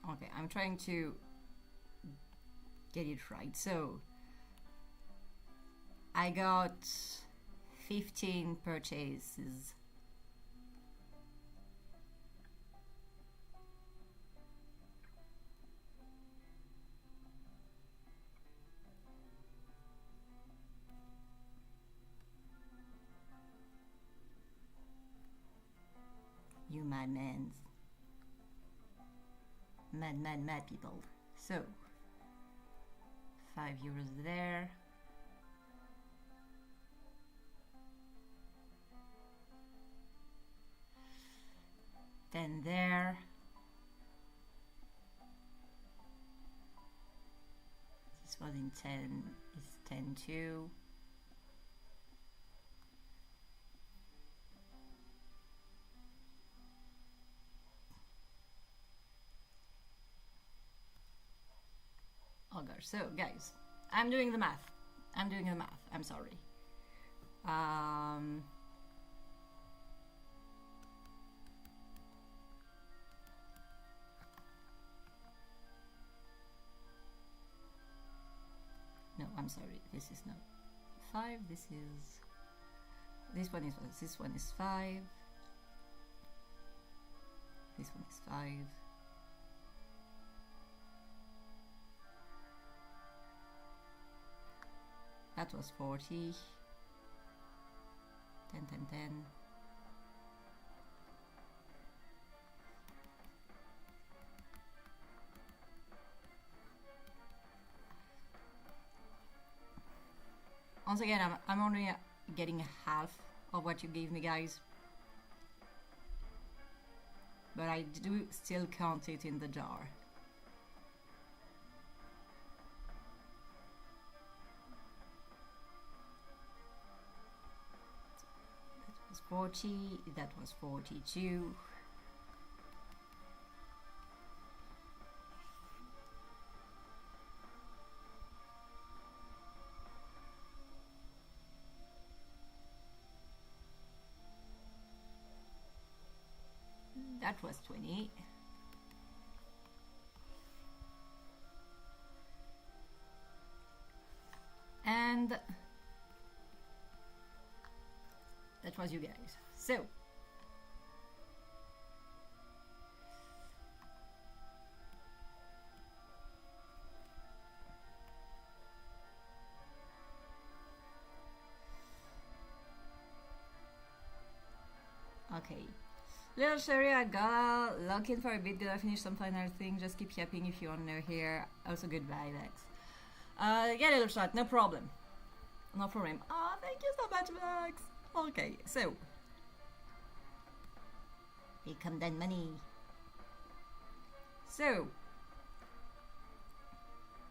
Okay, I'm trying to get it right. So, I got 15 purchases. You madmen. Mad people. So, 5 euros there. Then there. This was in 10, it's 10 too. Oh gosh, so guys, I'm doing the math. I'm sorry. I'm sorry, this is not 5, this one is 5. This one is 5. That was 40. 10, 10, 10. Once again, I'm only getting half of what you gave me, guys. But I do still count it in the jar. That was 40, that was 42. That was 20. And that was you guys. So okay. Little Sherry, I gotta lock in for a bit, gotta finish some final thing. Just keep yapping if you want to know here. Also, goodbye, Lex. Yeah, little shot, no problem. No problem. Oh, thank you so much, Lex. Okay, so. Here come that money. So.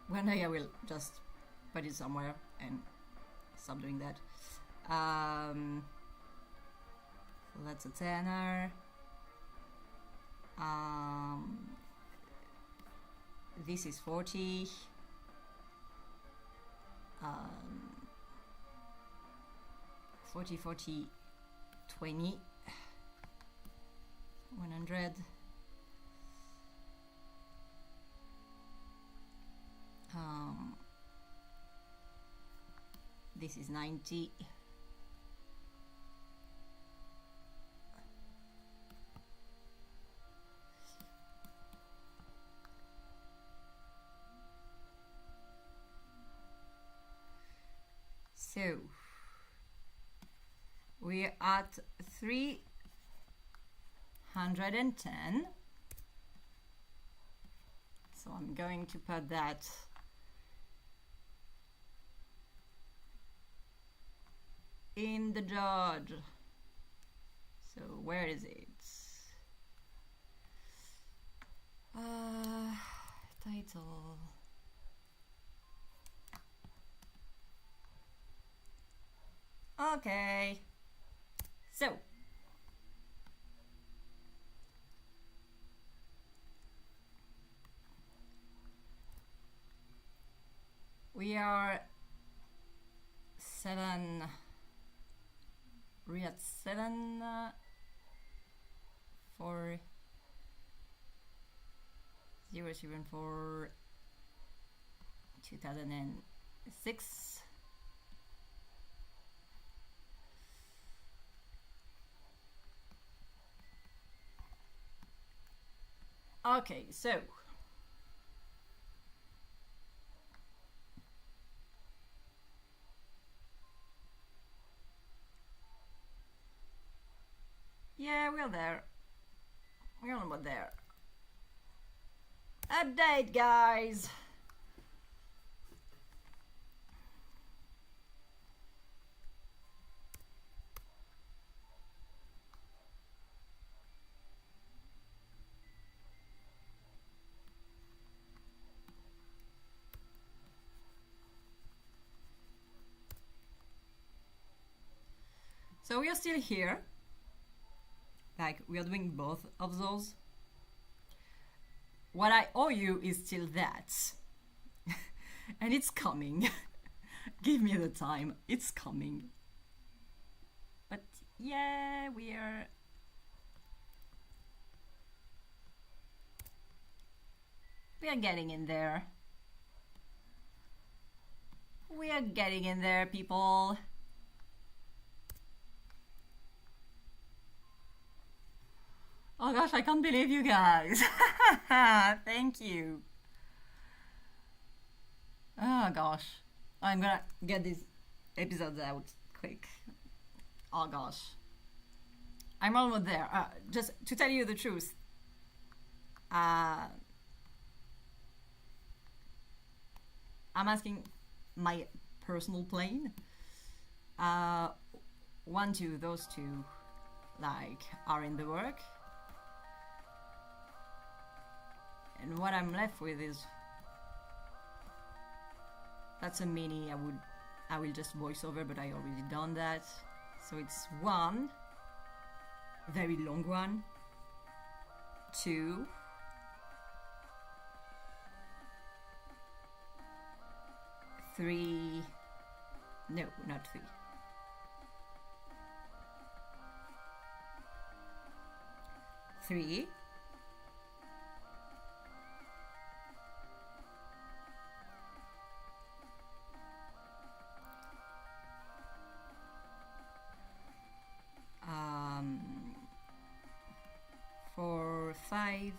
One day I will just put it somewhere and stop doing that. So that's a tenner. This is 40. 40, 40, 20, 100. This is 90. So we're at 310. So I'm going to put that in the jar. So where is it? Title. Okay, so we are 7. We're at 7 for 0 for 2006. Okay, so yeah, we're there. We're almost there. Update, guys. So we are still here. Like, we are doing both of those. What I owe you is still that. And it's coming. Give me the time. It's coming. But yeah, we are getting in there. We are getting in there, people. Oh gosh, I can't believe you guys. Thank you. Oh gosh. I'm gonna get these episodes out quick. Oh gosh. I'm almost there. Just to tell you the truth. I'm asking my personal plane. 1, 2, those two, like, are in the work. And what I'm left with is, that's a mini. I will just voice over, but I already done that. So it's 1, very long one, 2, 3, no, not 3. 3, 4, 5,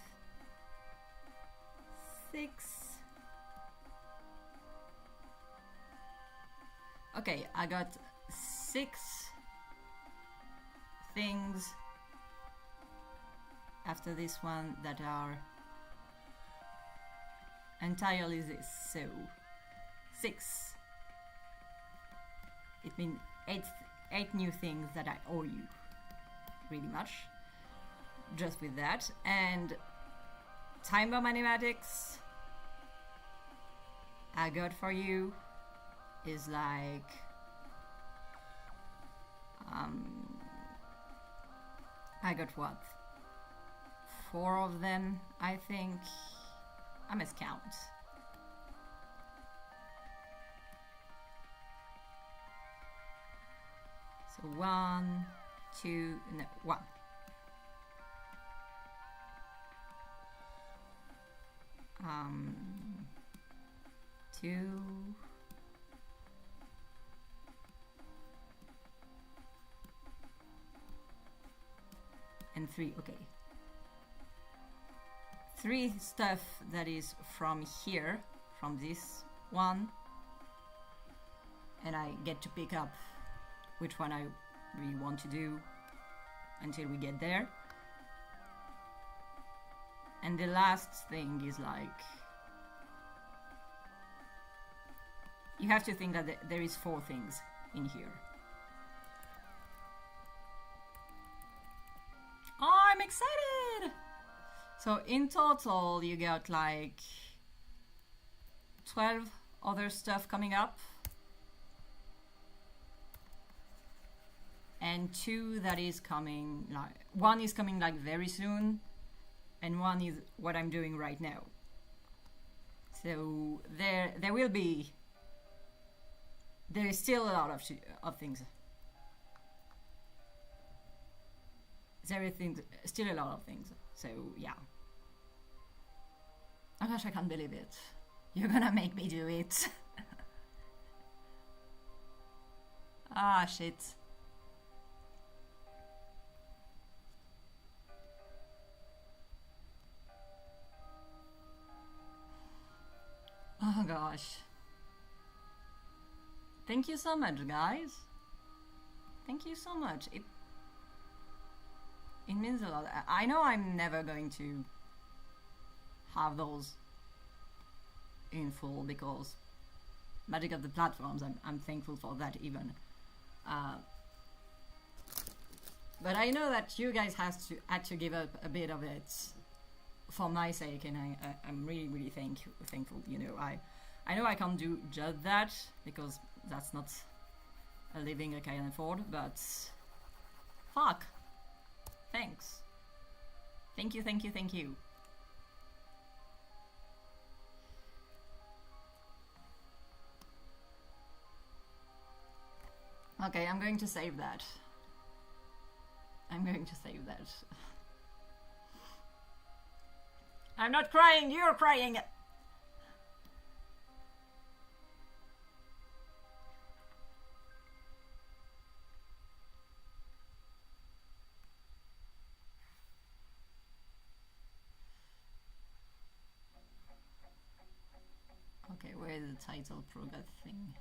6. Okay, I got 6 things after this one that are entirely this, so 6. It means 8 new things that I owe you, really much, just with that. And time bomb animatics I got for you is like I got what, 4 of them, I think. I must count. So 1, 2, no, 1. Two. And 3, okay. 3 stuff that is from here, from this one. And I get to pick up which one I really want to do until we get there. And the last thing is like, you have to think that there is 4 things in here. Oh, I'm excited! So in total you got like 12 other stuff coming up. And 2 that is coming, like, 1 is coming like very soon, and 1 is what I'm doing right now. So there will be, there is still a lot of things. There is still a lot of things. So yeah. Oh gosh, I can't believe it. You're gonna make me do it. Ah, shit. Oh gosh. Thank you so much, guys. Thank you so much. It means a lot. I know I'm never going to have those in full because magic of the platforms, I'm thankful for that even. But I know that you guys had to give up a bit of it for my sake, and I'm really, really thankful. You know, I know I can't do just that because that's not a living I can afford, but fuck. Thanks. Thank you, thank you, thank you. Okay, I'm going to save that. I'm going to save that. I'm not crying, you're crying! where's the title progress thing?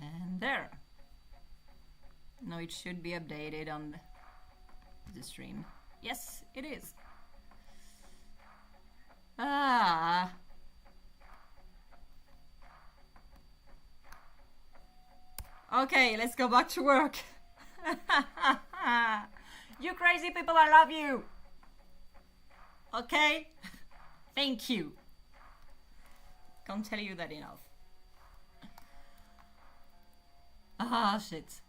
And there. No, it should be updated on the stream. Yes, it is. Ah. Okay, let's go back to work. You crazy people, I love you. Okay? Thank you. Can't tell you that enough. Ah, shit.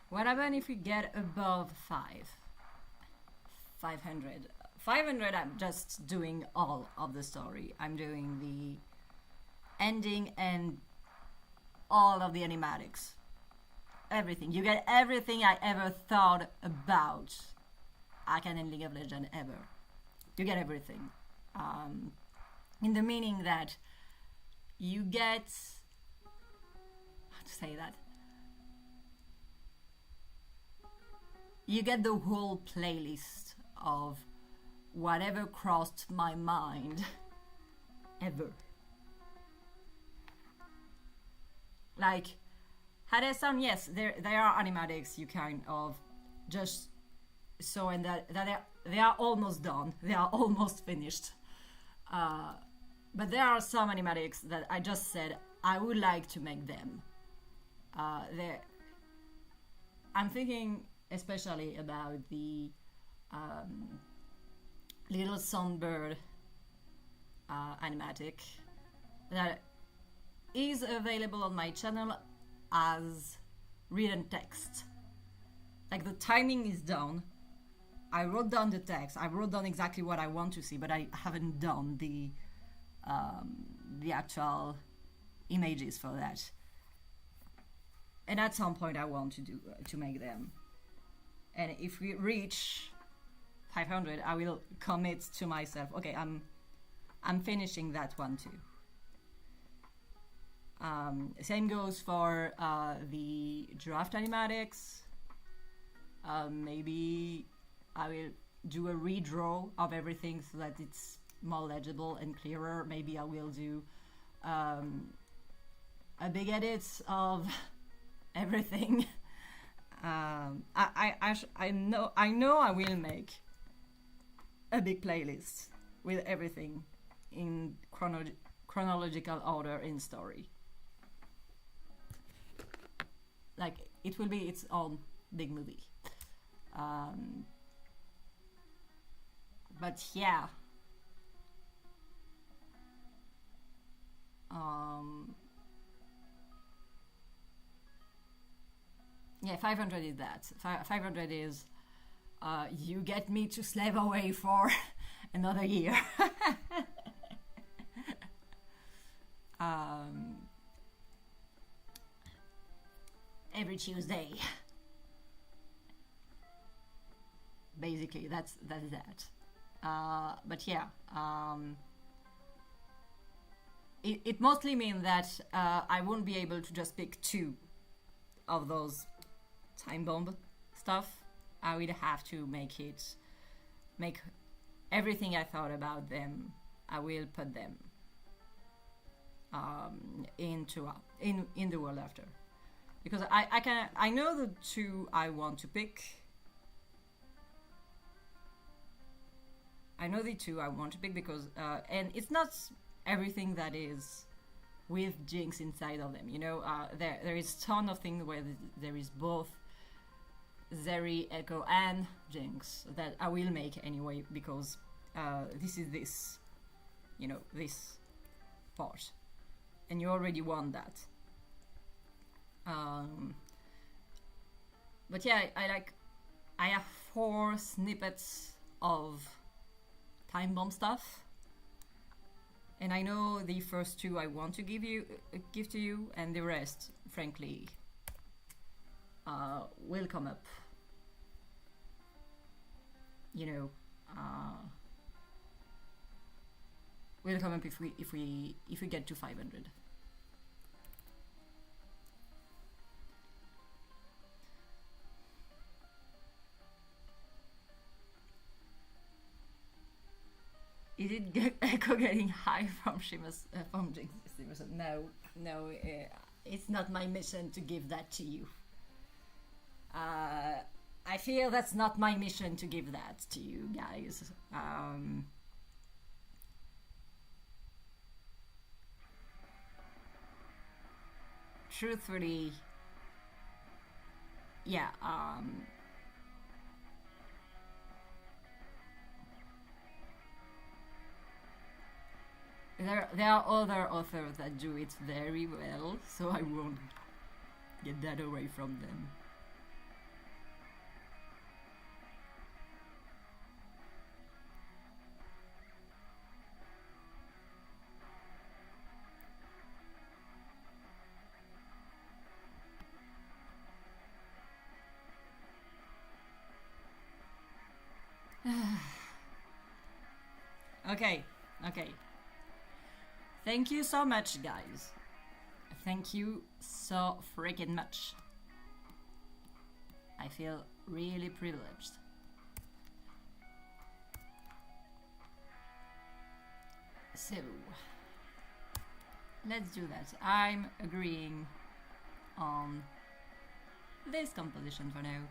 What happens if we get above 500? 500, I'm just doing all of the story. I'm doing the ending and all of the animatics. Everything. You get everything I ever thought about Arcane and League of Legends ever. You get everything. In the meaning that you get... how to say that? You get the whole playlist of whatever crossed my mind ever. Like, Hades Sound, yes, there are animatics you kind of just saw, and that they are almost done. They are almost finished. But there are some animatics that I just said I would like to make them. I'm thinking especially about the little songbird animatic that is available on my channel as written text. Like, the timing is done. I wrote down the text. I wrote down exactly what I want to see, but I haven't done the actual images for that. And at some point I want to make them. And if we reach 500, I will commit to myself. Okay, I'm finishing that one too. Same goes for the draft animatics. Maybe I will do a redraw of everything so that it's more legible and clearer. Maybe I will do a big edit of everything. I know I will make a big playlist with everything in chronological order in story. Like, it will be its own big movie. But yeah. Yeah, 500 is that. 500 is you get me to slave away for another year. Every Tuesday. Basically, that's that. But yeah, it mostly means that I won't be able to just pick two of those time bomb stuff. I will have to make everything I thought about them. I will put them into in the world after, because I know the two I want to pick. I know the two I want to pick because and it's not everything that is with Jinx inside of them. You know, there is a ton of things where there is both Zeri, Echo, and Jinx that I will make anyway because this is this, you know, this part, and you already want that. But yeah, I have 4 snippets of time bomb stuff, and I know the first 2 I want to give to you, and the rest, frankly, will come up. You know, will come up if we get to 500. Is it Echo getting high from from Jinx? No, it's not my mission to give that to you. I feel that's not my mission to give that to you guys. Truthfully, yeah. There are other authors that do it very well, so I won't get that away from them. Okay. Thank you so much, guys. Thank you so freaking much. I feel really privileged. So, let's do that. I'm agreeing on this composition for now.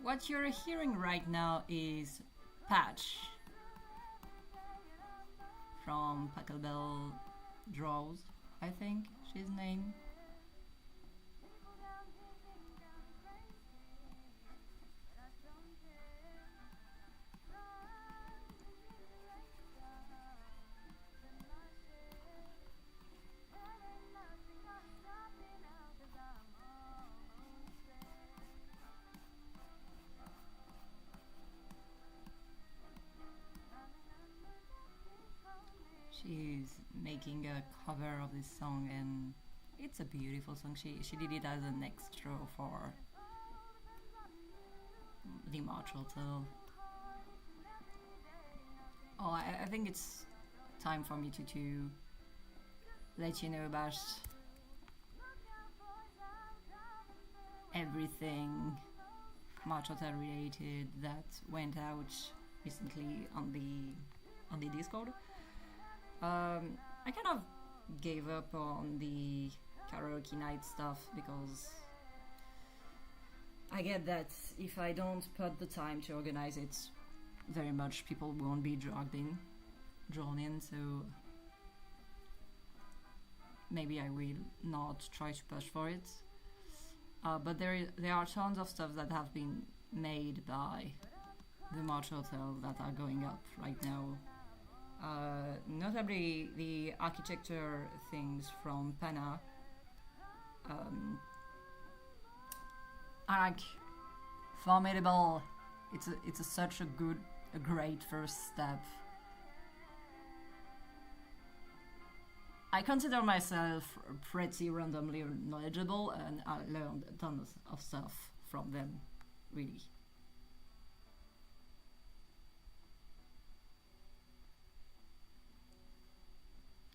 What you're hearing right now is Patch from Packlebell Draws, I think she's named. making a cover of this song, and it's a beautiful song. She did it as an extra for the March Hotel. Oh, I think it's time for me to let you know about everything March Hotel related that went out recently on the Discord. I kind of gave up on the karaoke night stuff because I get that if I don't put the time to organize it very much, people won't be drawn in, so maybe I will not try to push for it. But there are tons of stuff that have been made by the March Hotel that are going up right now. Notably the architecture things from Pana are like formidable. It's such a great first step. I consider myself pretty randomly knowledgeable, and I learned tons of stuff from them, really.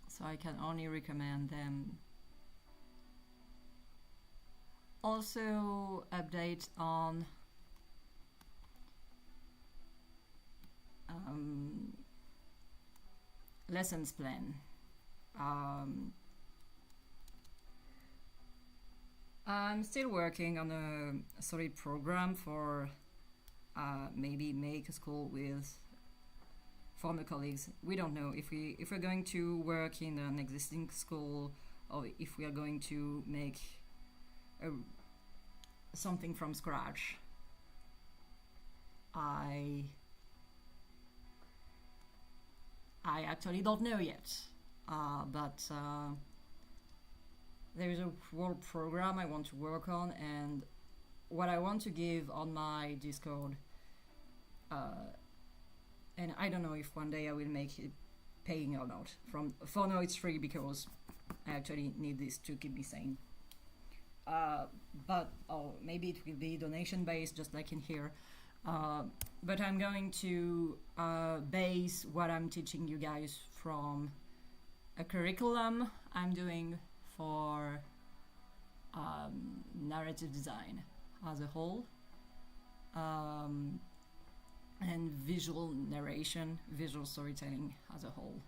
So I can only recommend them. Also, update on lessons plan. I'm still working on a solid program for maybe make a school with former colleagues. We don't know if we're going to work in an existing school or if we are going to make something from scratch. I actually don't know yet, but there is a whole program I want to work on, and what I want to give on my Discord, and I don't know if one day I will make it paying or not. For now it's free because I actually need this to keep me sane. But maybe it will be donation based, just like in here. But I'm going to base what I'm teaching you guys from a curriculum I'm doing for narrative design as a whole, and visual narration, visual storytelling as a whole.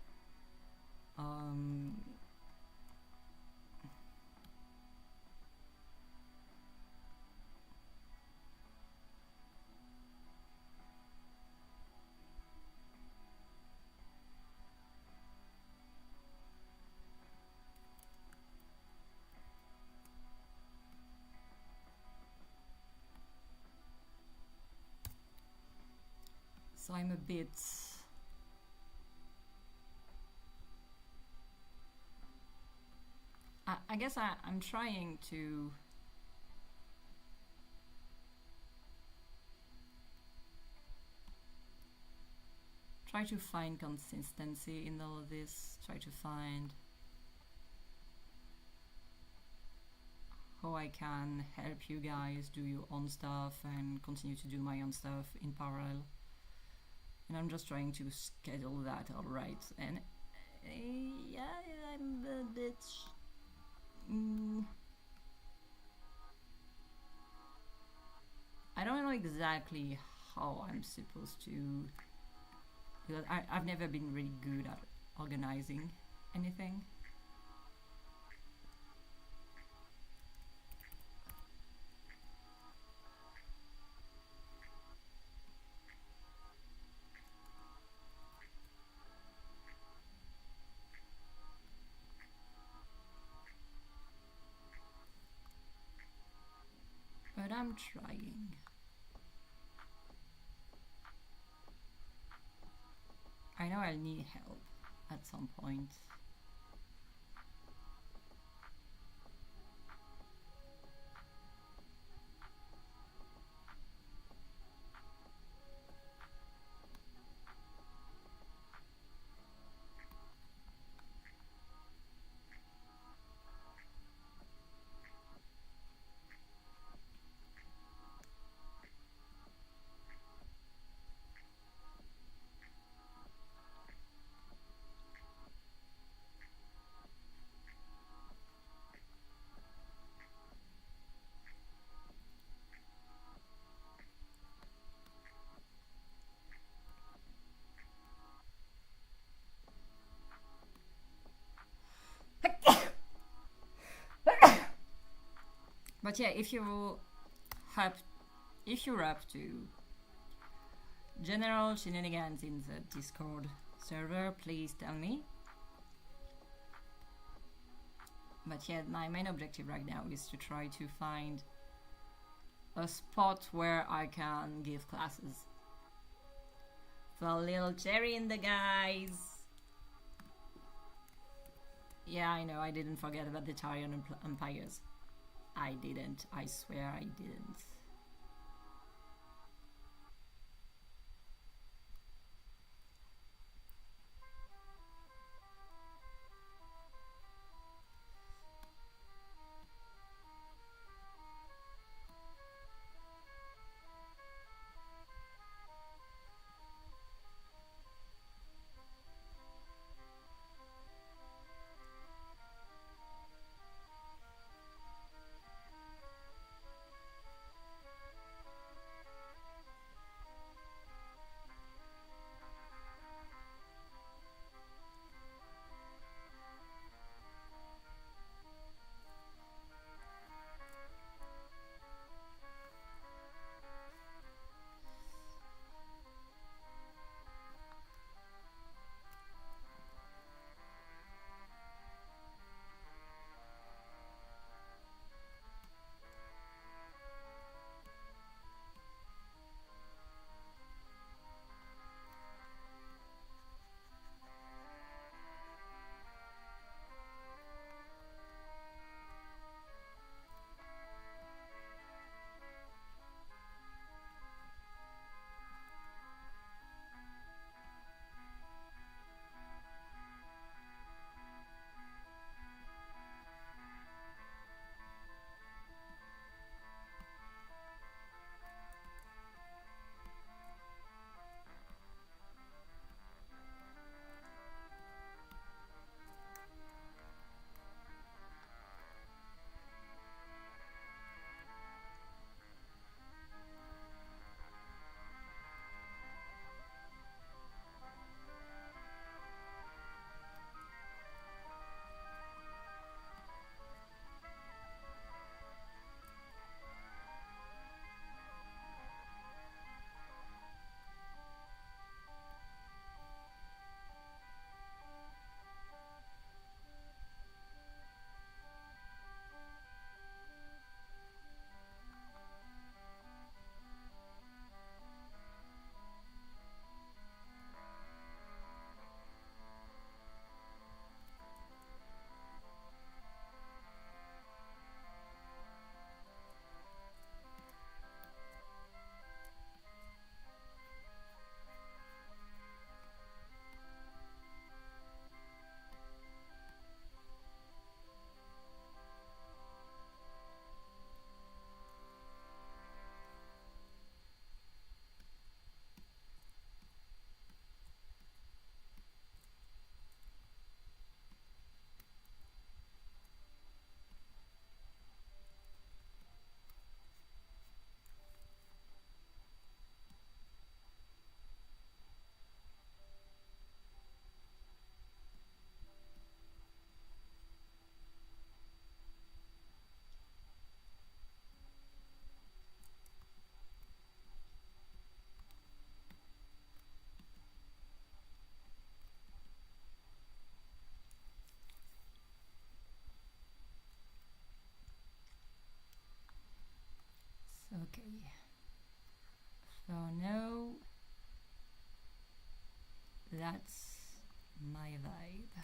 So I'm a bit I guess I'm trying to find consistency in all of this, try to find how I can help you guys do your own stuff and continue to do my own stuff in parallel. And I'm just trying to schedule that all right. And yeah, I'm a bit I don't know exactly how I'm supposed to, because I've never been really good at organizing anything. But I'm trying. I know I'll need help at some point. But yeah, have if you're up to general shenanigans in the Discord server, please tell me. But yeah, my main objective right now is to try to find a spot where I can give classes. The little cherry in the guys. Yeah, I know, I didn't forget about the Tarion Empires. I didn't, I swear I didn't. Okay. So now that's my vibe.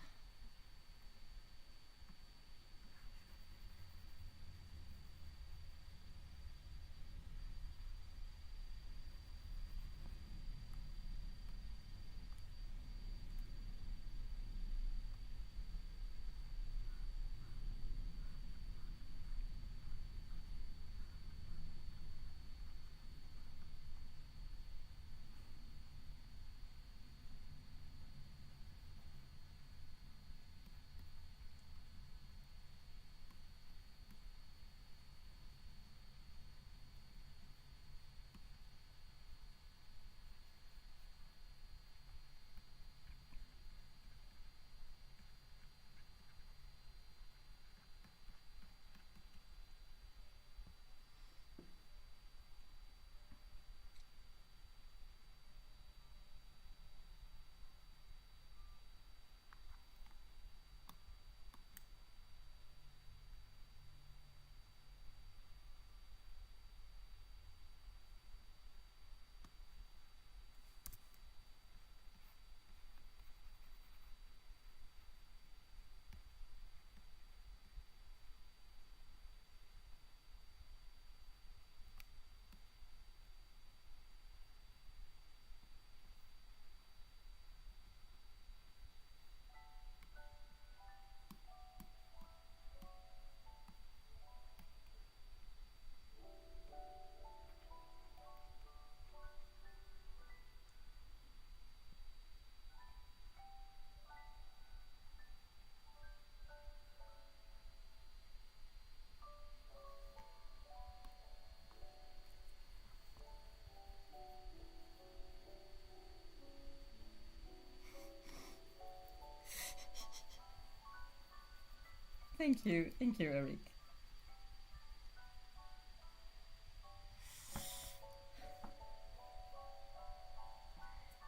Thank you, Eric.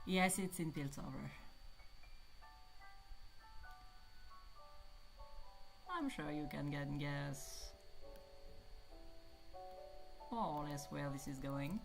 Yes, it's in Piltover. I'm sure you can guess more or less where this is going.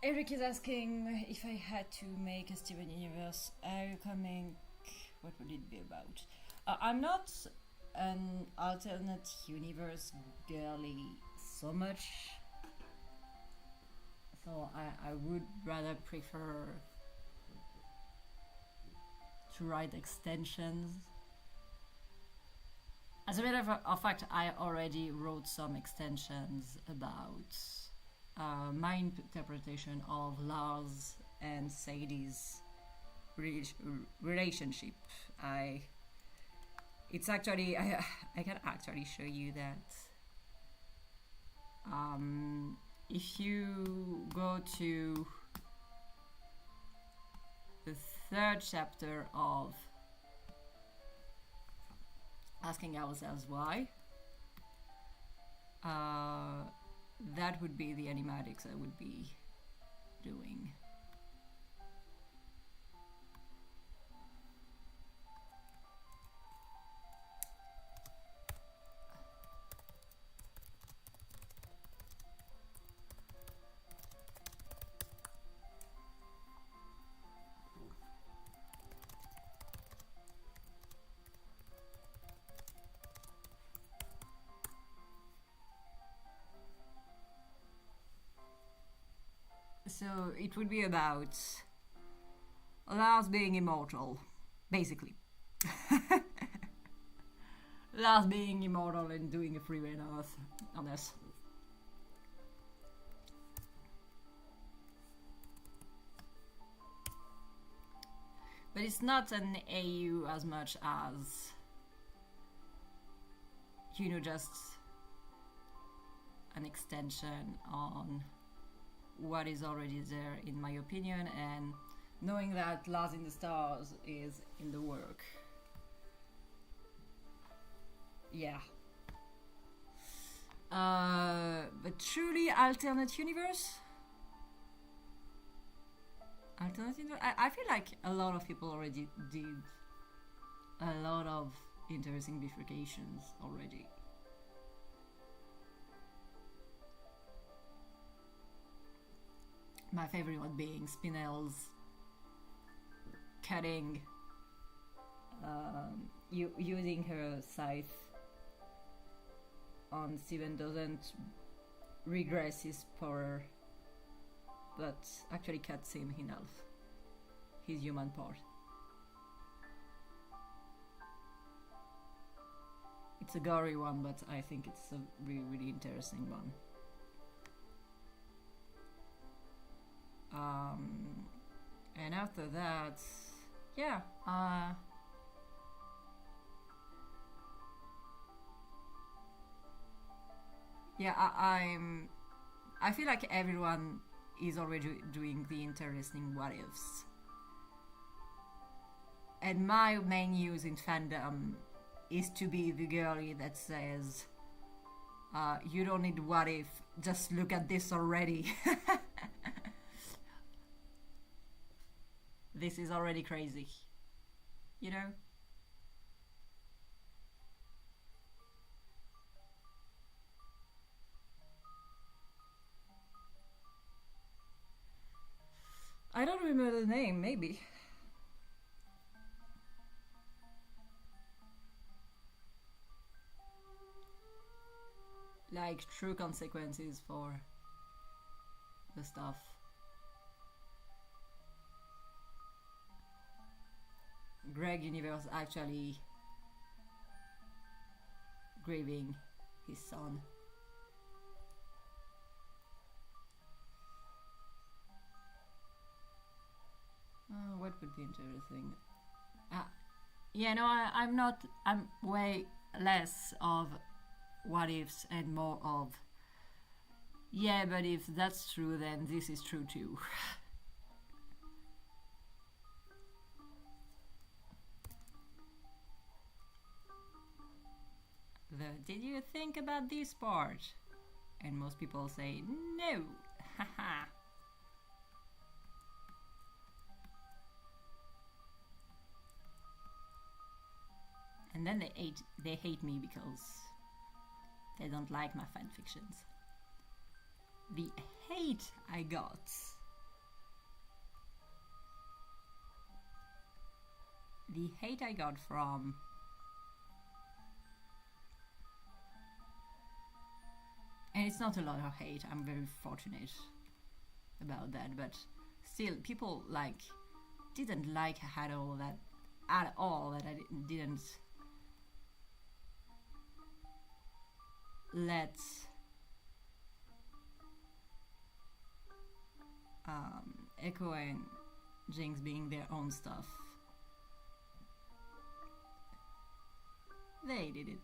Eric is asking if I had to make a Steven Universe. Are you coming? What would it be about? I'm not an alternate universe girly so much, so I would rather prefer to write extensions. As a matter of fact, I already wrote some extensions about my interpretation of Lars and Sadie's relationship. It's actually I can actually show you that. If you go to the third chapter of Asking Ourselves Why, that would be the animatics I would be doing. So it would be about Lars being immortal, basically. Lars being immortal and doing a free reign on us. But it's not an AU as much as, just an extension on what is already there, in my opinion, and knowing that Lars in the Stars is in the work. Yeah. But truly alternate universe. Alternate universe. I feel like a lot of people already did a lot of interesting bifurcations already. My favorite one being Spinell's cutting, using her scythe on Steven doesn't regress his power, but actually cuts him in half, his human part. It's a gory one, but I think it's a really, really interesting one. And after that, yeah, yeah, I feel like everyone is already doing the interesting what ifs. And my main use in fandom is to be the girlie that says, you don't need what if, just look at this already. This is already crazy, you know? I don't remember the name, maybe. Like true consequences for the stuff. Greg Universe actually grieving his son. What would be interesting? Yeah, no, I'm not. I'm way less of what ifs and more of, yeah, but if that's true, then this is true too. Did you think about this part? And most people say no. Haha. And then they hate me because they don't like my fanfictions. The hate I got. The hate I got from and it's not a lot of hate, I'm very fortunate about that, but still people like didn't like at all that I didn't let Echo and Jinx being their own stuff. They did it.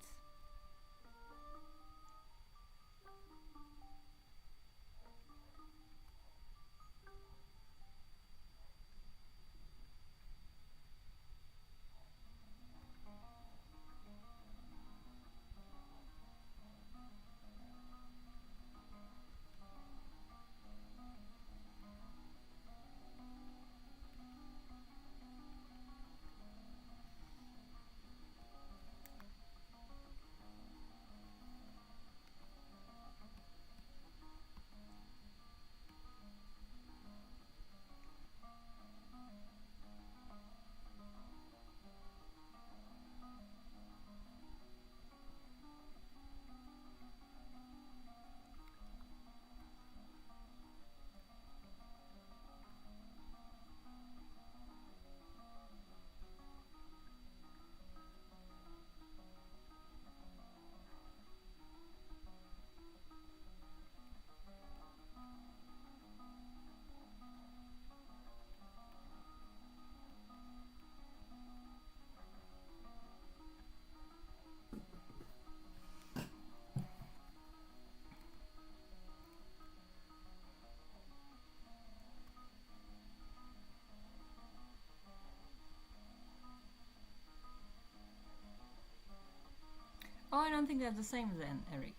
Oh, I don't think they're the same then, Eric.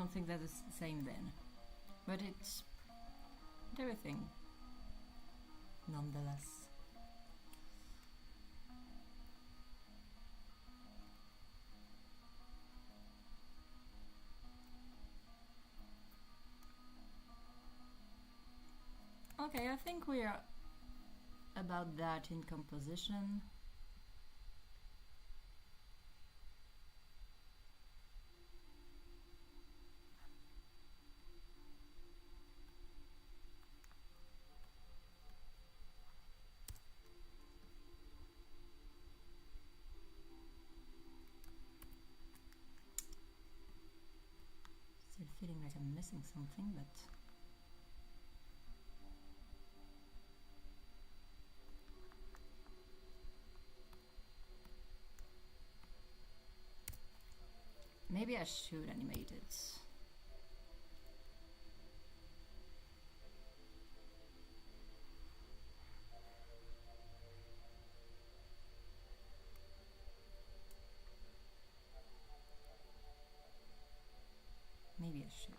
don't think they're the same then. But it's everything, nonetheless. Okay, I think we are about that in composition. Still feeling like I'm missing something, but maybe I should animate it. Maybe I should.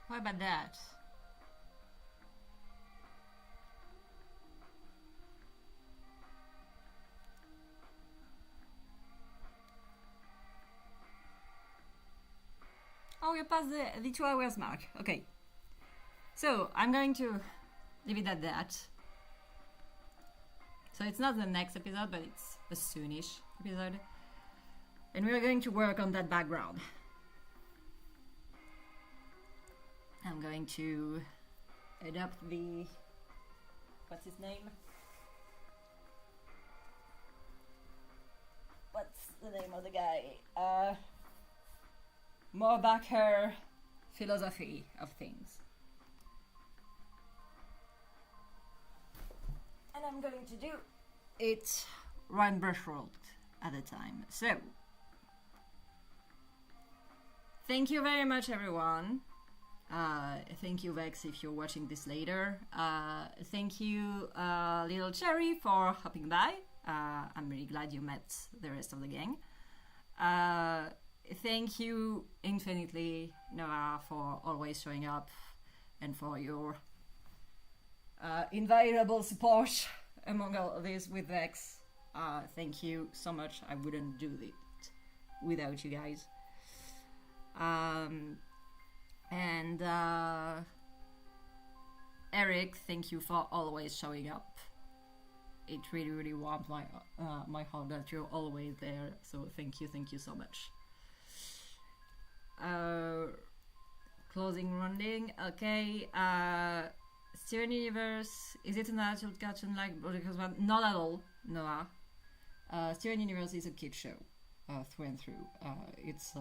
What about that? Oh, you passed the 2 hours mark. Okay. So, I'm going to leave it at that. So it's not the next episode, but it's a soonish episode. And we're going to work on that background. I'm going to adapt the... What's his name? What's the name of the guy? Moorbacher philosophy of things. And I'm going to do it one brushstroke at a time. So, thank you very much, everyone. Thank you, Vex, if you're watching this later. Thank you, Little Cherry, for hopping by. I'm really glad you met the rest of the gang. Thank you infinitely, Noah, for always showing up and for your invaluable support among all of this with Vex. Thank you so much. I wouldn't do it without you guys. And Eric, thank you for always showing up. It really, really warms my heart that you're always there. So thank you so much. Closing rounding. Okay. Steven Universe, is it an adult cartoon like Because not at all, Noah. Steven Universe is a kid show, through and through. It's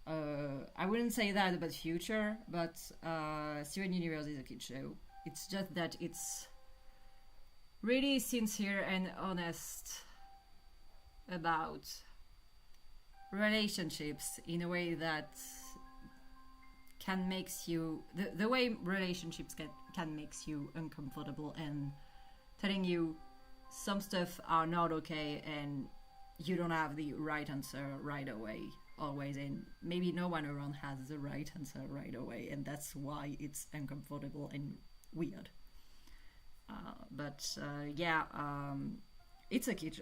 I wouldn't say that about future, but Steven Universe is a kid show. It's just that it's really sincere and honest about relationships in a way that can makes you the way relationships can makes you uncomfortable and telling you some stuff are not okay and you don't have the right answer right away always, and maybe no one around has the right answer right away, and that's why it's uncomfortable and weird. But it's a kid.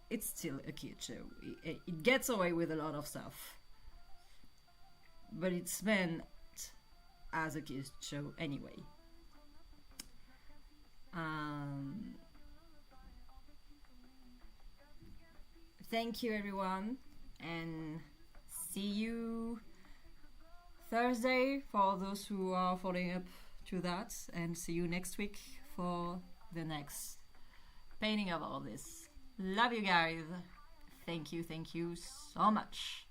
It's still a kid show. It gets away with a lot of stuff, but it's meant as a kid show anyway. Thank you, everyone, and see you Thursday for those who are following up to that, and see you next week for the next painting of all this. Love you guys. Thank you so much.